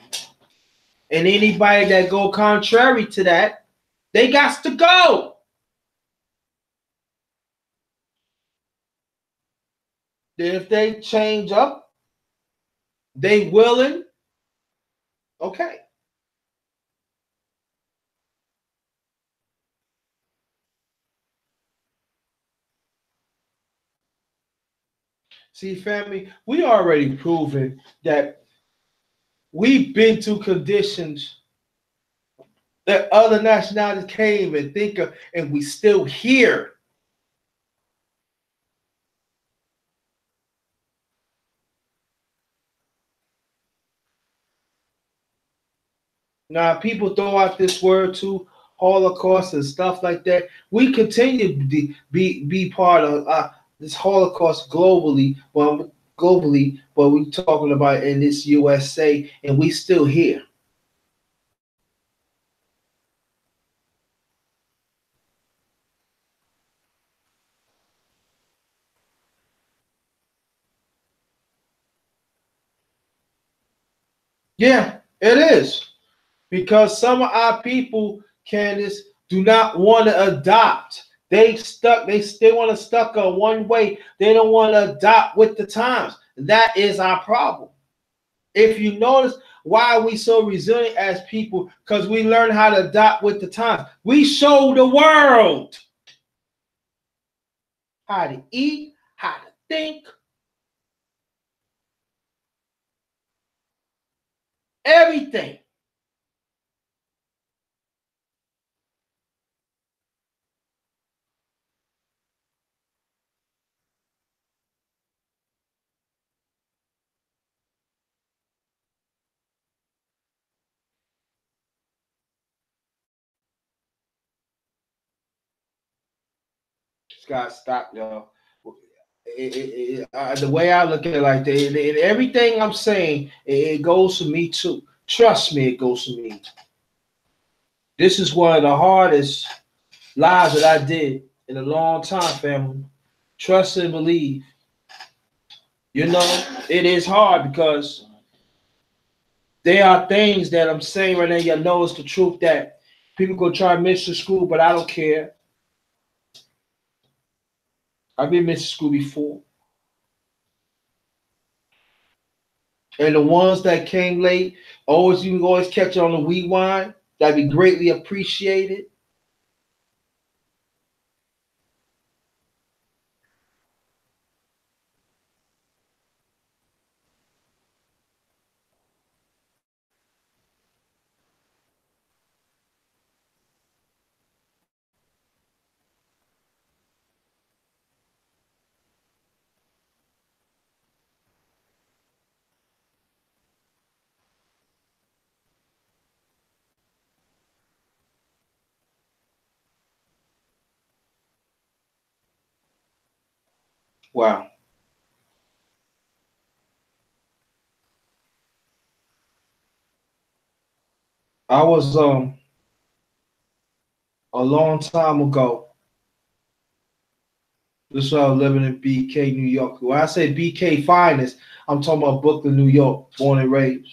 And anybody that go contrary to that, they got to go. Then if they change up, they willing, okay. See, family, we already proven that we've been to conditions that other nationalities came and think of, and we still here. Now, people throw out this word too, Holocaust and stuff like that. We continue to be part of this Holocaust globally, but we're talking about in this USA, and we still here. Yeah, it is. Because some of our people, Candace, do not want to adopt. They stuck, they want to stuck on one way. They don't want to adopt with the times. That is our problem. If you notice why are we so resilient as people, because we learn how to adopt with the times. We show the world how to eat, how to think, everything. Scott, stop, y'all. The way I look at it, like everything I'm saying, it goes for me too. Trust me, it goes for me. This is one of the hardest lives that I did in a long time, family. Trust and believe. You know, it is hard because there are things that I'm saying right now. You know, it's the truth that people go try to miss the school, but I don't care. I've been missing school before. And the ones that came late, always you can always catch it on the rewind. That'd be greatly appreciated. Wow. I was a long time ago. This is when I was living in BK, New York. When I say BK finest, I'm talking about Brooklyn, New York, born and raised.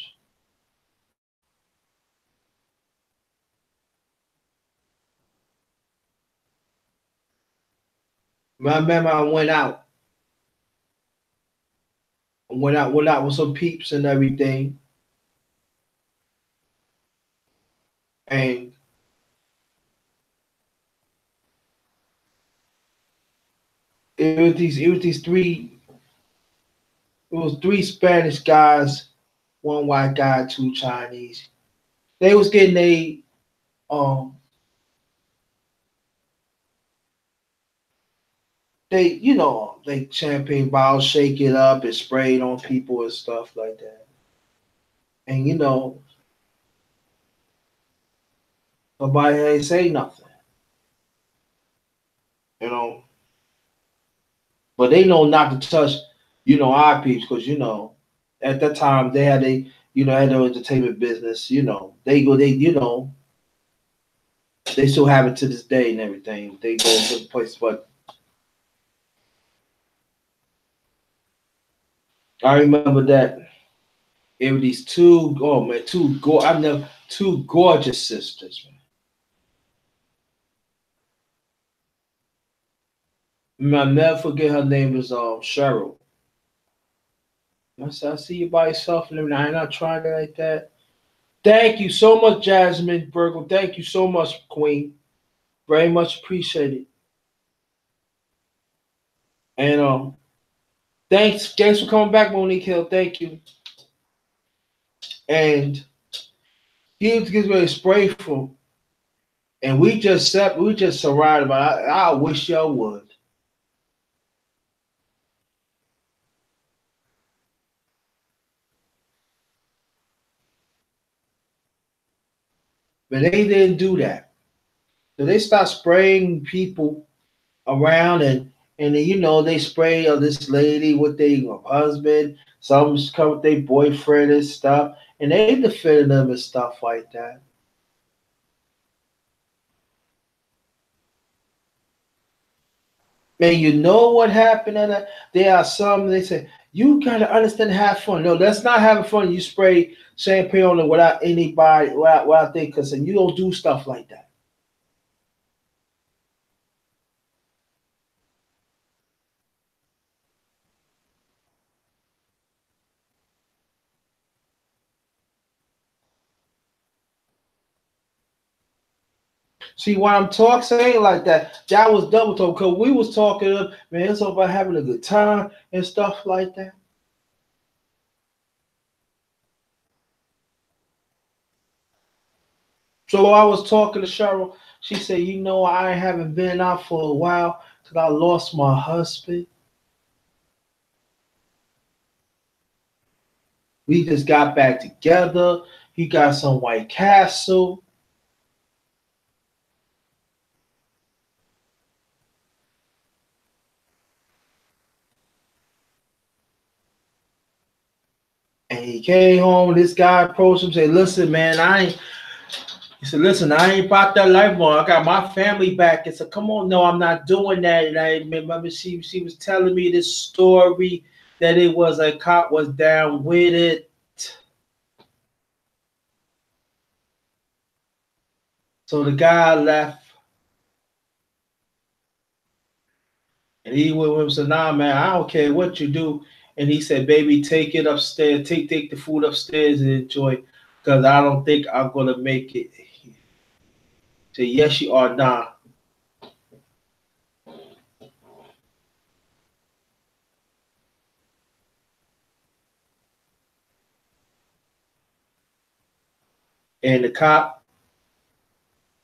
I remember I went out with some peeps and everything. And it was three Spanish guys, one white guy, two Chinese. They was getting um they champagne bottles, shake it up and spray it on people and stuff like that. And nobody ain't say nothing. You know, But they know not to touch, our peeps, because at that time they had had their entertainment business. They still have it to this day and everything. They go to the place, but I remember that it was these two, oh man, two gorgeous sisters. Man, I'll never forget her name was Cheryl. I said, I see you by yourself and everything. I'm not trying to like that. Thank you so much, Jasmine Burgle. Thank you so much, Queen. Very much appreciated. And thanks for coming back, Monique Hill. Thank you. And he gets very sprayful. And we just surrounded by I wish y'all would. But they didn't do that. So they start spraying people around and then, they spray this lady with their husband, some come with their boyfriend and stuff, and they defended them and stuff like that. Man, you know what happened? There are some they say you gotta understand have fun. No, that's not having fun. You spray champagne on it without anybody, without they consent. You don't do stuff like that. See, why I'm saying like that, that was double talk because we was talking, man, it's all about having a good time and stuff like that. So I was talking to Cheryl. She said, I haven't been out for a while because I lost my husband. We just got back together. He got some White Castle. And he came home. This guy approached him, said, "Listen, man, He said, "Listen, I ain't about that life more. I got my family back." He said, "Come on, no, I'm not doing that." And I remember she was telling me this story that it was a cop was down with it. So the guy left, and he went with him. Said, "Nah, man, I don't care what you do." And he said, "Baby, take it upstairs. Take the food upstairs and enjoy, because I don't think I'm gonna make it." He said, "Yes, you are not." And the cop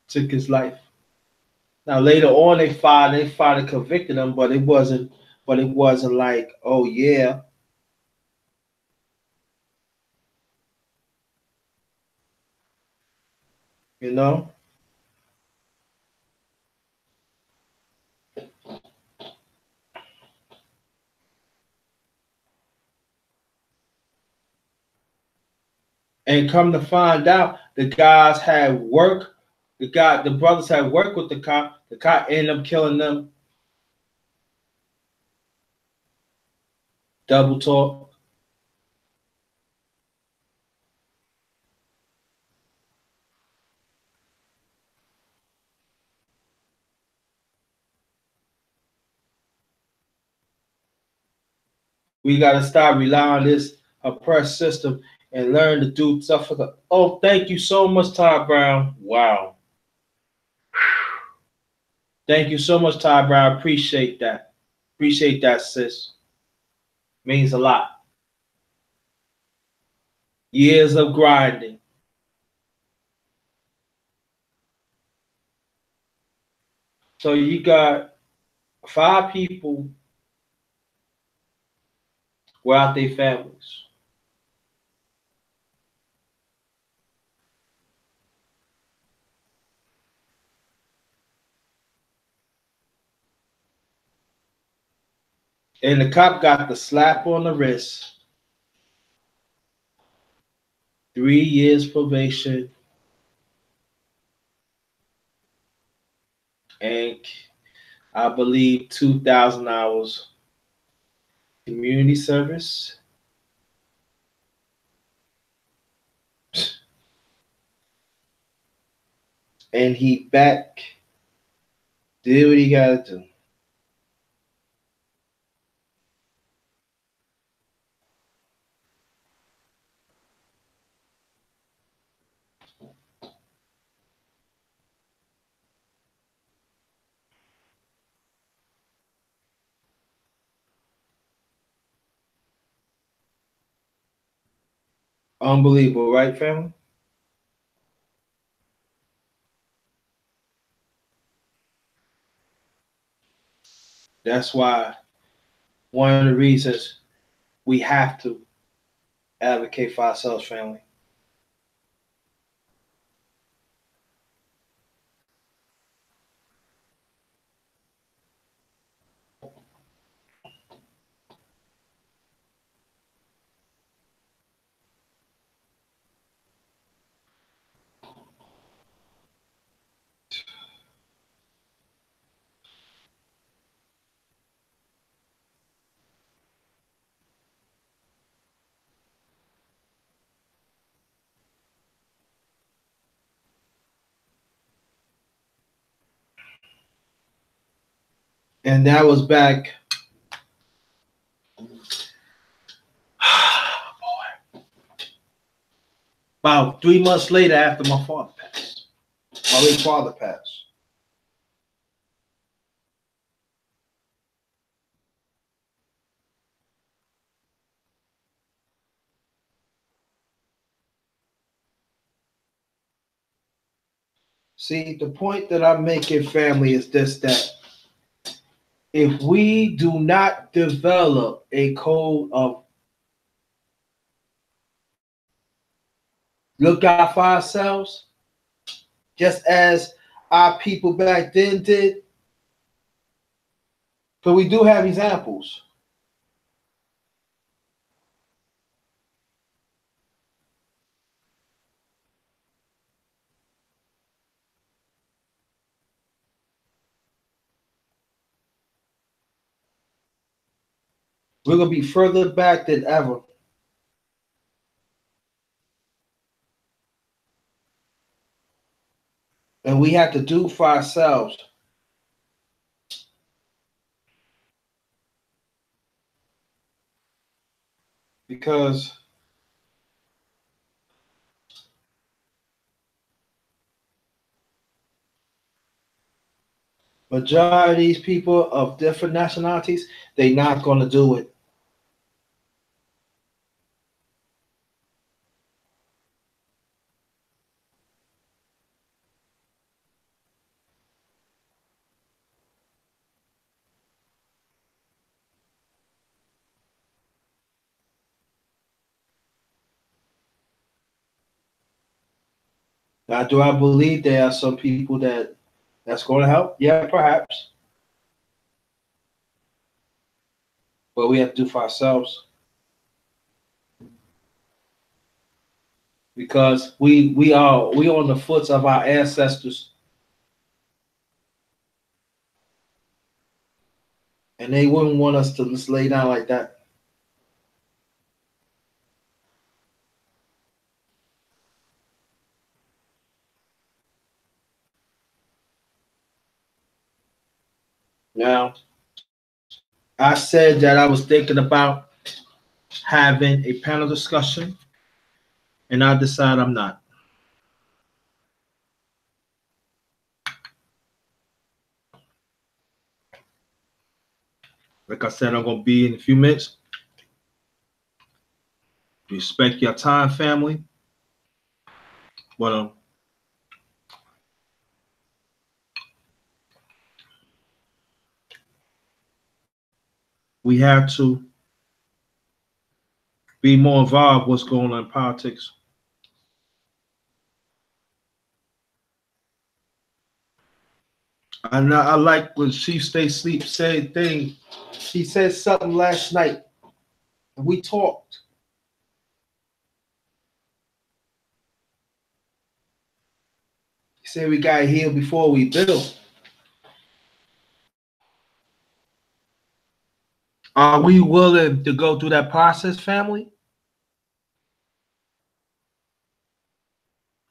took his life. Now later on, they filed and convicted him, but it wasn't like, oh yeah, you know. And come to find out, the guys had work. The brothers had worked with the cop. The cop ended up killing them. Double talk. We got to start relying on this oppressed system and learn to do stuff for the. Oh, thank you so much, Todd Brown. Wow, thank you so much, Todd Brown. Appreciate that. Appreciate that, sis. Means a lot. Years of grinding. So you got 5 people without their families. And the cop got the slap on the wrist, 3 years probation, and I believe 2,000 hours community service. And he back, did what he got to do. Unbelievable, right, family? That's why one of the reasons we have to advocate for ourselves, family. And that was back about 3 months later after my father passed. My late father passed. See, the point that I'm making, family, is this: that if we do not develop a code of look out for ourselves, just as our people back then did, because we do have examples. We're going to be further back than ever. And we have to do for ourselves. Because majority of these people of different nationalities, they're not going to do it. Now, do I believe there are some people that's going to help? Yeah, perhaps. But we have to do for ourselves. Because we on the foots of our ancestors. And they wouldn't want us to just lay down like that. Now, I said that I was thinking about having a panel discussion, and I decided I'm not. Like I said, I'm going to be in a few minutes. Respect your time, family. But we have to be more involved what's going on in politics. I like when Chief Stay Sleep said thing He said something last night, and we talked. He said we got to heal before we build. Are we willing to go through that process, family?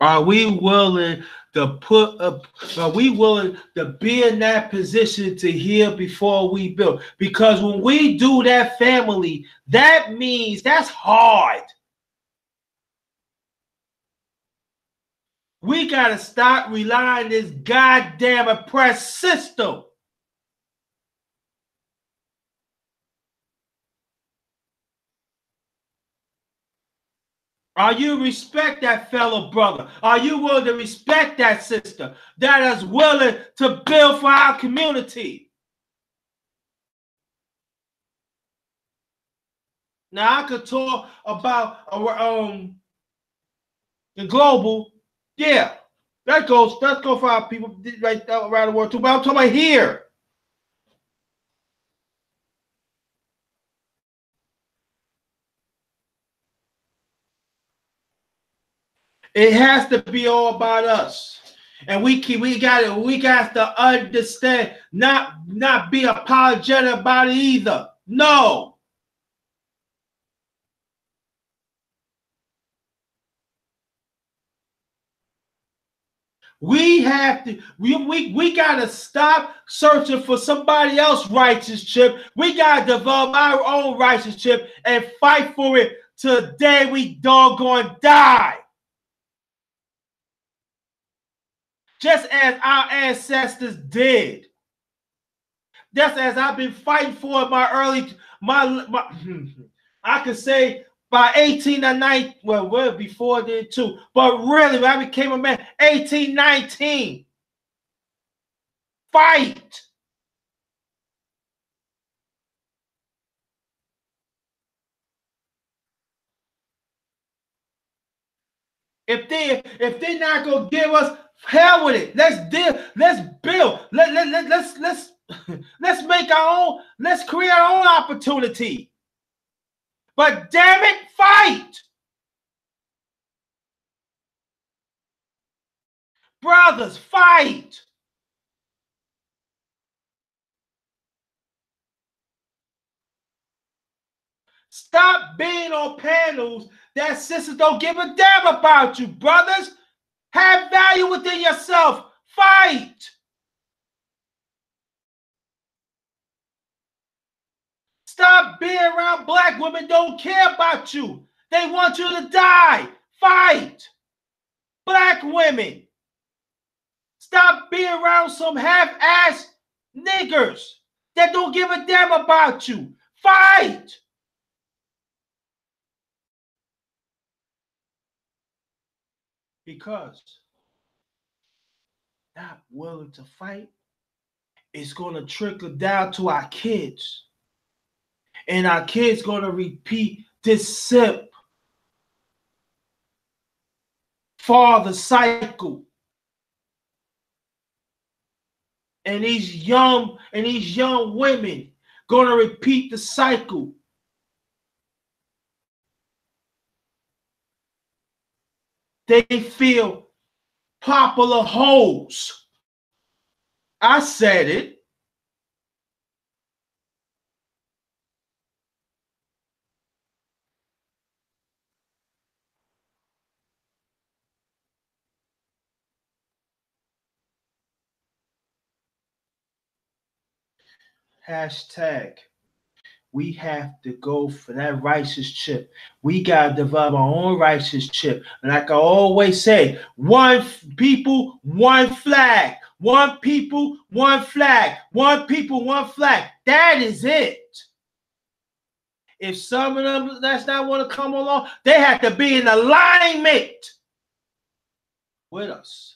Are we willing to put up? Are we willing to be in that position to heal before we build? Because when we do that, family, that means that's hard. We got to stop relying on this goddamn oppressed system. Are you respect that fellow brother? Are you willing to respect that sister that is willing to build for our community? Now I could talk about the global, yeah, that goes. Let's go for our people right around the world too. But I'm talking about here. It has to be all about us. And we got to understand, not be apologetic about it either. No. We have to, we got to stop searching for somebody else's righteousness. We got to develop our own righteousness and fight for it till the day we doggone die. Just as our ancestors did. Just as I've been fighting for my I could say by 18 or well, before then too. But really, when I became a man, 1819. Fight. If they're not gonna give us, hell with it. Let's build. Let's make our own. Let's create our own opportunity. But damn it, fight, brothers, fight. Stop being on panels that sisters don't give a damn about you, brothers. Have value within yourself. Fight. Stop being around black women don't care about you. They want you to die. Fight. Black women. Stop being around some half-ass niggers that don't give a damn about you. Fight. Because not willing to fight, it's going to trickle down to our kids. And our kids going to repeat this sip father cycle. And these young women going to repeat the cycle. They feel popular hoes. I said it. Hashtag. We have to go for that righteous chip. We got to develop our own righteous chip. And like I always say, one people, one flag. One people, one flag. One people, one flag. That is it. If some of them that's not want to come along, they have to be in alignment with us.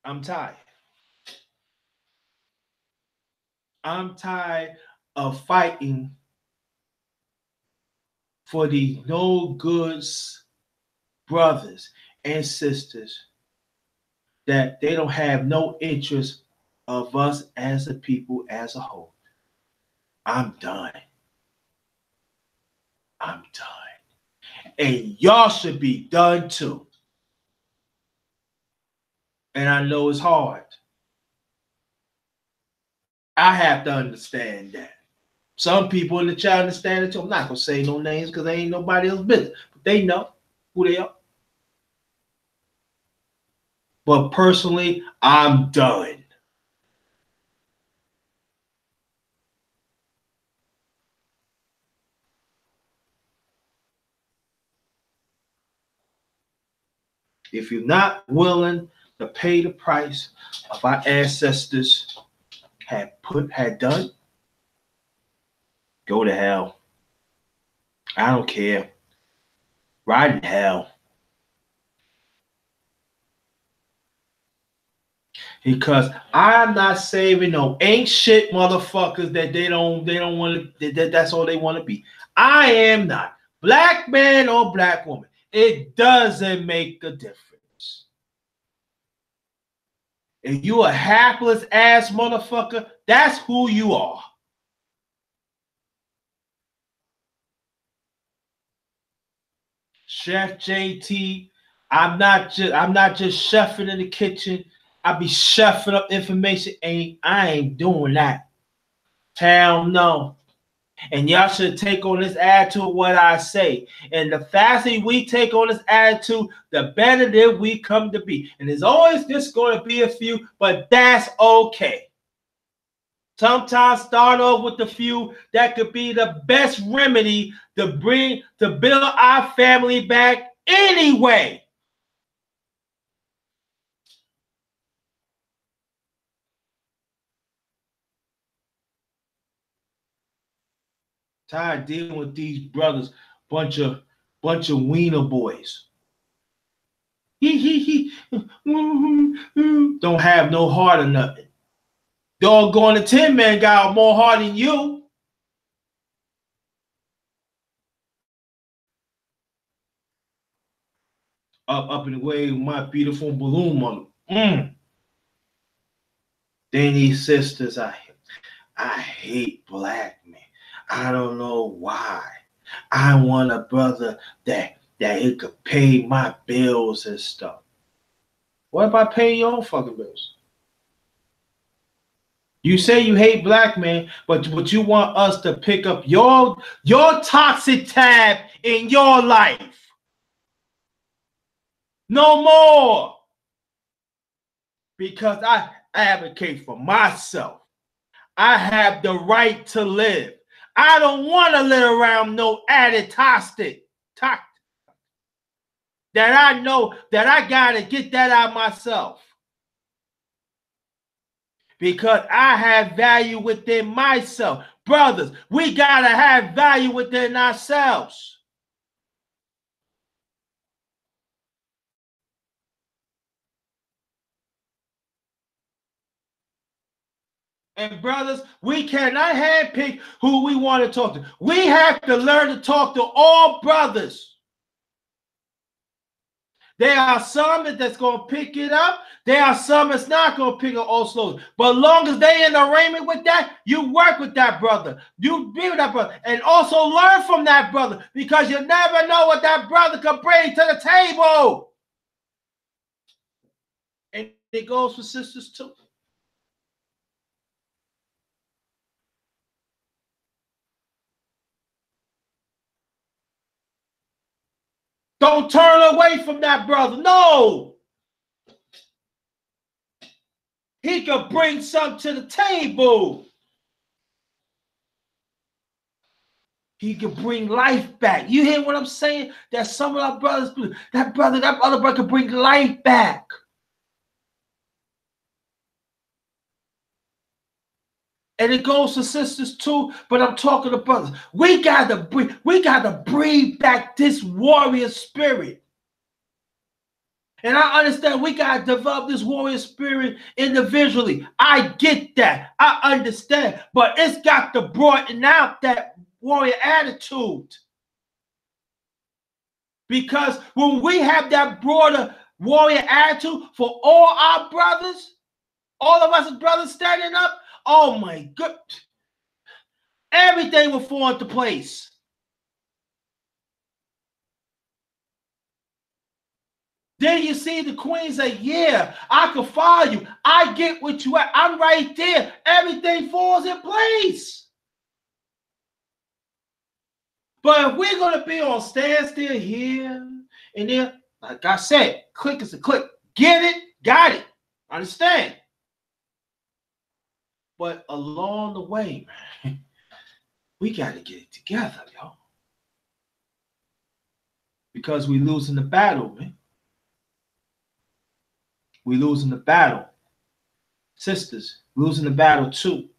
I'm tired. I'm tired of fighting for these no goods brothers and sisters that they don't have no interest of us as a people as a whole. I'm done. I'm done. And y'all should be done too. And I know it's hard. I have to understand that. Some people in the chat understand it too. I'm not going to say no names because they ain't nobody else's business. But they know who they are. But personally, I'm done. If you're not willing to pay the price of our ancestors had done, go to hell. I don't care. Ride in hell. Because I'm not saving no ain't shit motherfuckers that they don't want to, that's all they want to be. I am not. Black man or black woman. It doesn't make a difference. If you a hapless ass motherfucker, that's who you are. Chef JT, I'm not just chefing in the kitchen. I be chefing up information. I ain't doing that. Hell no. And y'all should take on this attitude what I say. And the faster we take on this attitude, the better that we come to be. And there's always just going to be a few, but that's okay. Sometimes start off with the few that could be the best remedy to build our family back anyway. Tired dealing with these brothers, bunch of wiener boys. Don't have no heart or nothing. Doggone the 10-man got more heart than you. Up in the way with my beautiful balloon mother. Then these sisters, I hate black men. I don't know why. I want a brother that he could pay my bills and stuff. What about paying your own fucking bills? You say you hate black men, but you want us to pick up your toxic tab in your life. No more. Because I advocate for myself. I have the right to live. I don't want to live around no added toxic. That I know that I got to get that out myself. Because I have value within myself. Brothers, we got to have value within ourselves. And brothers, we cannot handpick who we want to talk to. We have to learn to talk to all brothers. There are some that's going to pick it up. There are some that's not going to pick up all slows. But as long as they in agreement with that, you work with that brother. You be with that brother. And also learn from that brother. Because you never know what that brother can bring to the table. And it goes for sisters too. Don't turn away from that brother. No. He could bring something to the table. He could bring life back. You hear what I'm saying? That some of our brothers, that other brother could bring life back. And it goes to sisters too, but I'm talking to brothers. We gotta bring back this warrior spirit. And I understand we gotta develop this warrior spirit individually. I get that. I understand. But it's got to broaden out that warrior attitude. Because when we have that broader warrior attitude for all our brothers, all of us as brothers standing up, oh my God, everything will fall into place. Then you see the queen say, yeah, I can follow you. I get what you at. I'm right there. Everything falls in place. But if we're going to be on standstill here and there, like I said, click is a click. Get it, got it. Understand? But along the way, man, we got to get it together, y'all. Because we losing the battle, man. We losing the battle. Sisters, losing the battle too.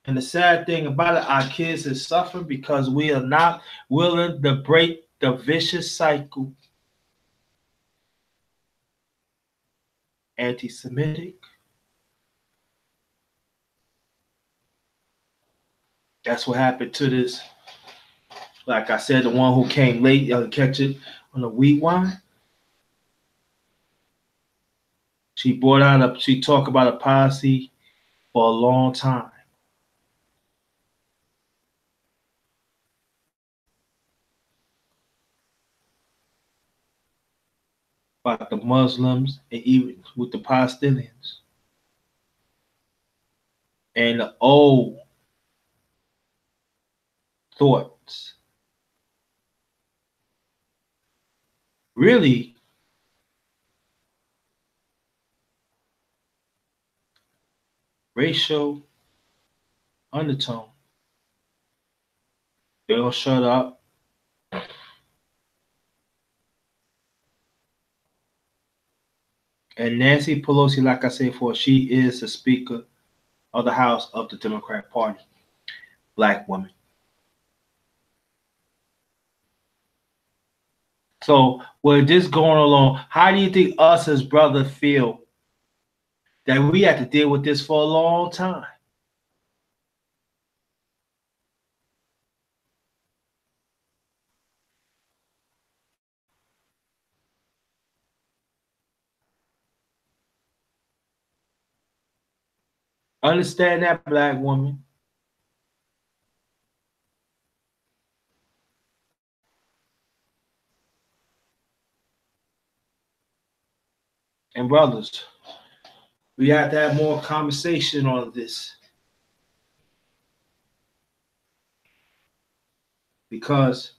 And the sad thing about it, our kids is suffering because we are not willing to break the vicious cycle. Anti-Semitic. That's what happened to this. Like I said, the one who came late, y'all catch it on the wheat wine. She talked about a policy for a long time. About the Muslims and even with the Palestinians. And the old thoughts. Really, racial undertone. They don't shut up. And Nancy Pelosi, like I said before, she is the Speaker of the House of the Democrat Party. Black woman. So with this going along, how do you think us as brothers feel that we have to deal with this for a long time? Understand that, black woman. And brothers, we have to have more conversation on this. Because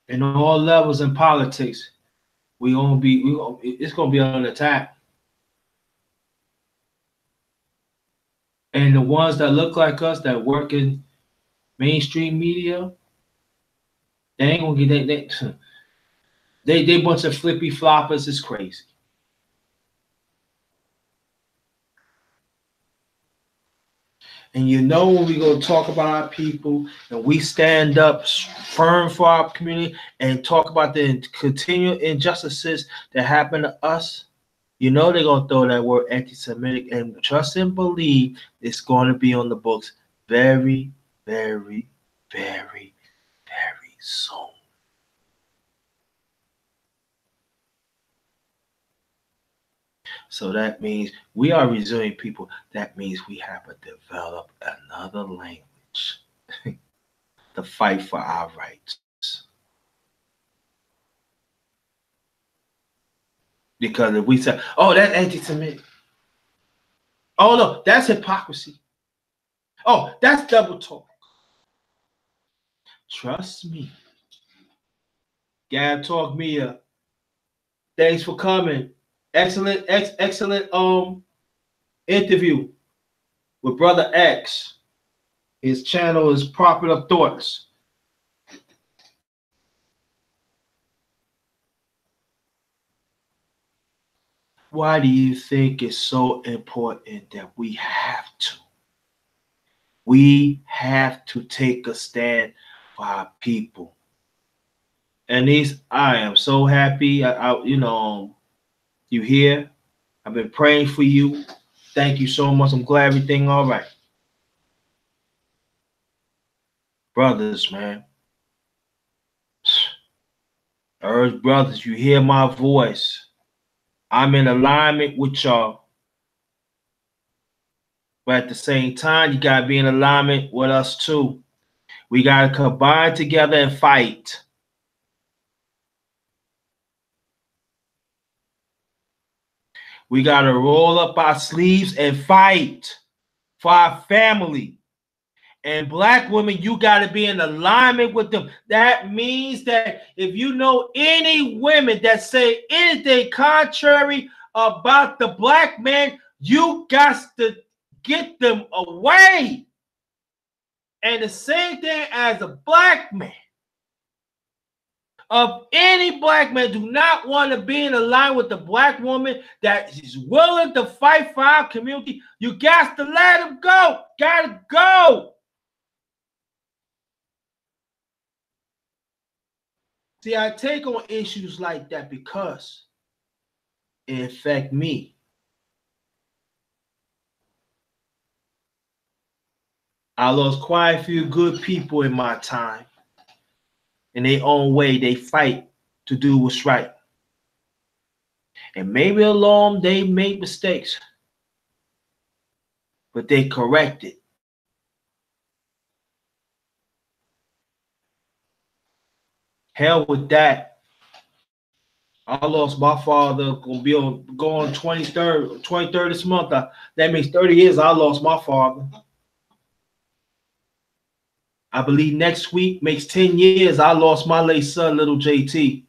in all levels in politics, it's gonna be on attack. And the ones that look like us that work in mainstream media, they ain't gonna get they bunch of flippy floppers. Is crazy. And you know when we go talk about our people and we stand up firm for our community and talk about the continual injustices that happen to us, you know they're going to throw that word anti-Semitic, and trust and believe it's going to be on the books very, very, very, very soon. So that means we are resilient people. That means we have to develop another language to fight for our rights. Because if we say, oh, that's anti-Semitic. Oh, no, that's hypocrisy. Oh, that's double talk. Trust me. Gab Talk Mia. Thanks for coming. Excellent interview with Brother X. His channel is Popular Thoughts. Why do you think it's so important that we have to? We have to take a stand for our people. And I am so happy. You here. I've been praying for you. Thank you so much. I'm glad everything all right. Brothers, man. Urge brothers, you hear my voice. I'm in alignment with y'all. But at the same time, you gotta be in alignment with us too. We gotta combine together and fight. We gotta roll up our sleeves and fight for our family. And black women, you got to be in alignment with them. That means that if you know any women that say anything contrary about the black man, you got to get them away. And the same thing as a black man. Of any black man do not want to be in line with the black woman that is willing to fight for our community, you got to let them go. Got to go. See, I take on issues like that because it affects me. I lost quite a few good people in my time. In their own way, they fight to do what's right. And maybe along they made mistakes, but they correct it. Hell with that. I lost my father. Gonna be on going 23rd this month. That makes 30 years I lost my father. I believe next week makes 10 years I lost my late son, little JT.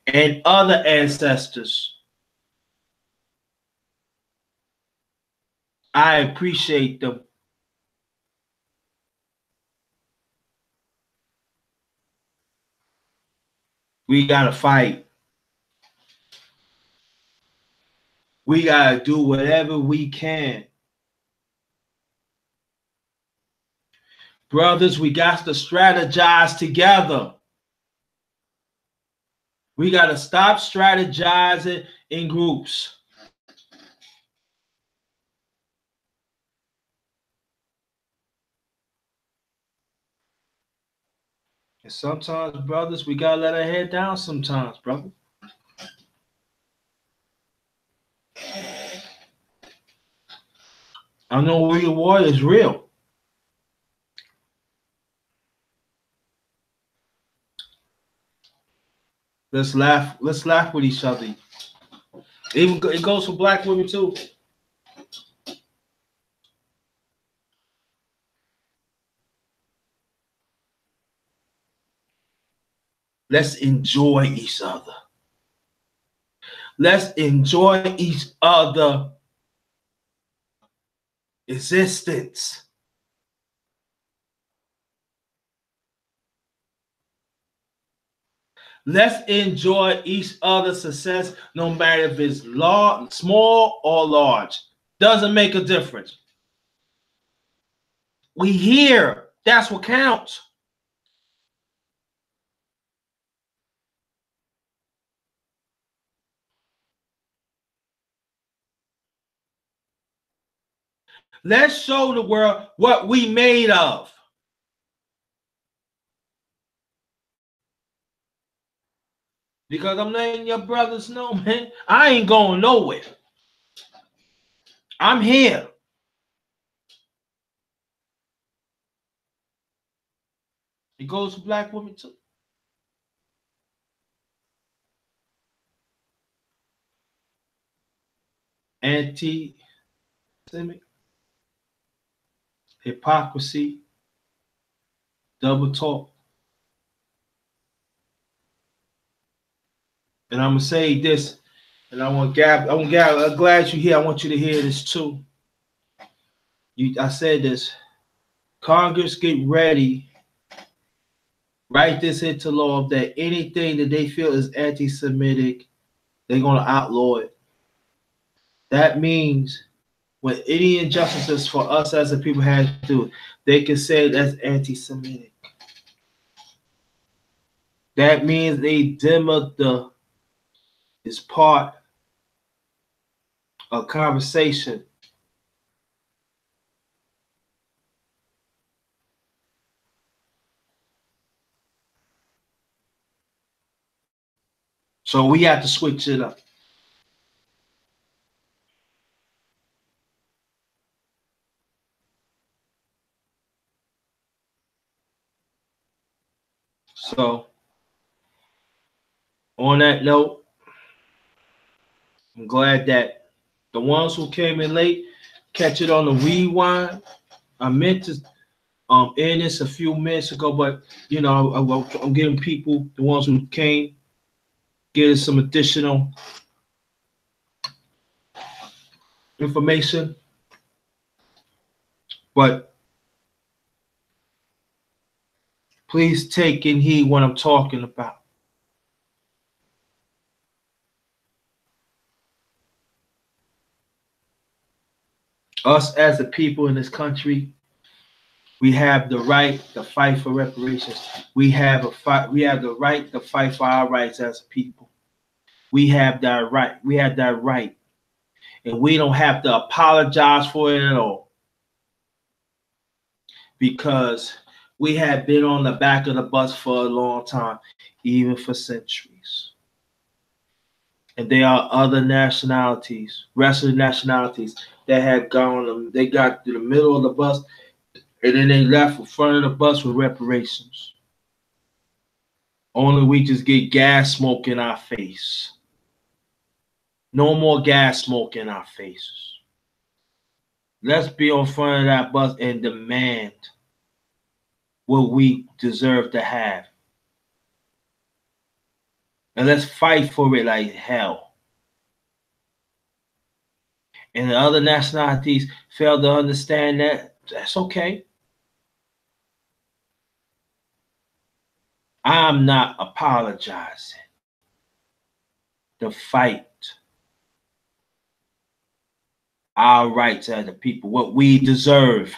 And other ancestors. I appreciate them. We gotta fight. We gotta do whatever we can. Brothers, we got to strategize together. We gotta stop strategizing in groups. And sometimes, brothers, we gotta let our head down sometimes, brother. I know we war is real. Let's laugh with each other. Even it goes for black women too. Let's enjoy each other. Let's enjoy each other existence. Let's enjoy each other's success, no matter if it's small or large. Doesn't make a difference. We here. That's what counts. Let's show the world what we made of. Because I'm letting your brothers know, man, I ain't going nowhere. I'm here. It goes for black women too. Anti-Semitic, hypocrisy, double talk. And I'm gonna say this, and I'm glad you're here. I want you to hear this too. I said this. Congress, get ready. Write this into law that anything that they feel is anti-Semitic, they're gonna outlaw it. That means when any injustices for us as a people have to do, they can say that's anti-Semitic. That means they dimmer is part of conversation. So we have to switch it up. So on that note, I'm glad that the ones who came in late catch it on the rewind. I meant to end this a few minutes ago, but you know, I'm giving people, the ones who came, getting some additional information. But please take in heed what I'm talking about. Us as a people in this country, we have the right to fight for reparations. We have the right to fight for our rights as a people. We have that right. We have that right. And we don't have to apologize for it at all. Because we have been on the back of the bus for a long time, even for centuries. And there are other nationalities, Western nationalities, that had gone, they got to the middle of the bus, and then they left in front of the bus with reparations. Only we just get gas smoke in our face. No more gas smoke in our faces. Let's be on front of that bus and demand what we deserve to have. And let's fight for it like hell. And the other nationalities fail to understand that. That's okay. I'm not apologizing to fight our rights as a people, what we deserve.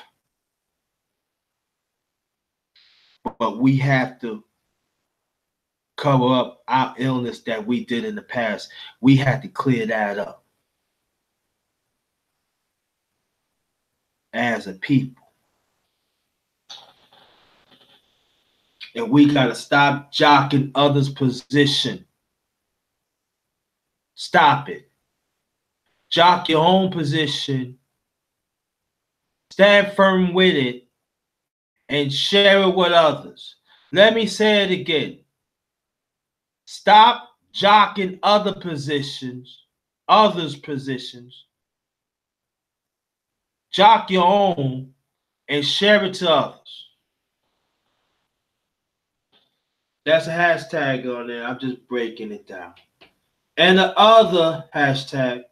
But we have to cover up our illness that we did in the past. We have to clear that up as a people. And we got to stop jocking others' position. Stop it. Jock your own position. Stand firm with it and share it with others. Let me say it again. Stop jocking others' positions. Jock your own and share it to others. That's a hashtag on there. I'm just breaking it down. And the other hashtag,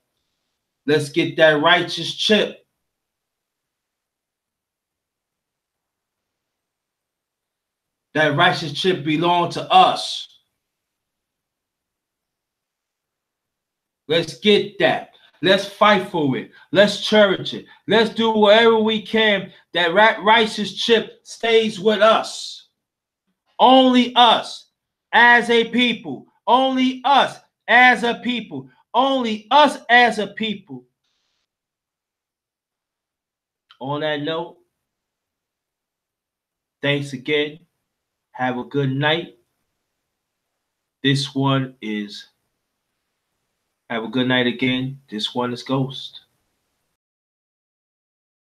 let's get that righteous chip. That righteous chip belongs to us. Let's get that. Let's fight for it. Let's cherish it. Let's do whatever we can that righteous chip stays with us. Only us as a people. Only us as a people. Only us as a people. On that note, thanks again. Have a good night. This one is, have a good night again. This one is Ghost.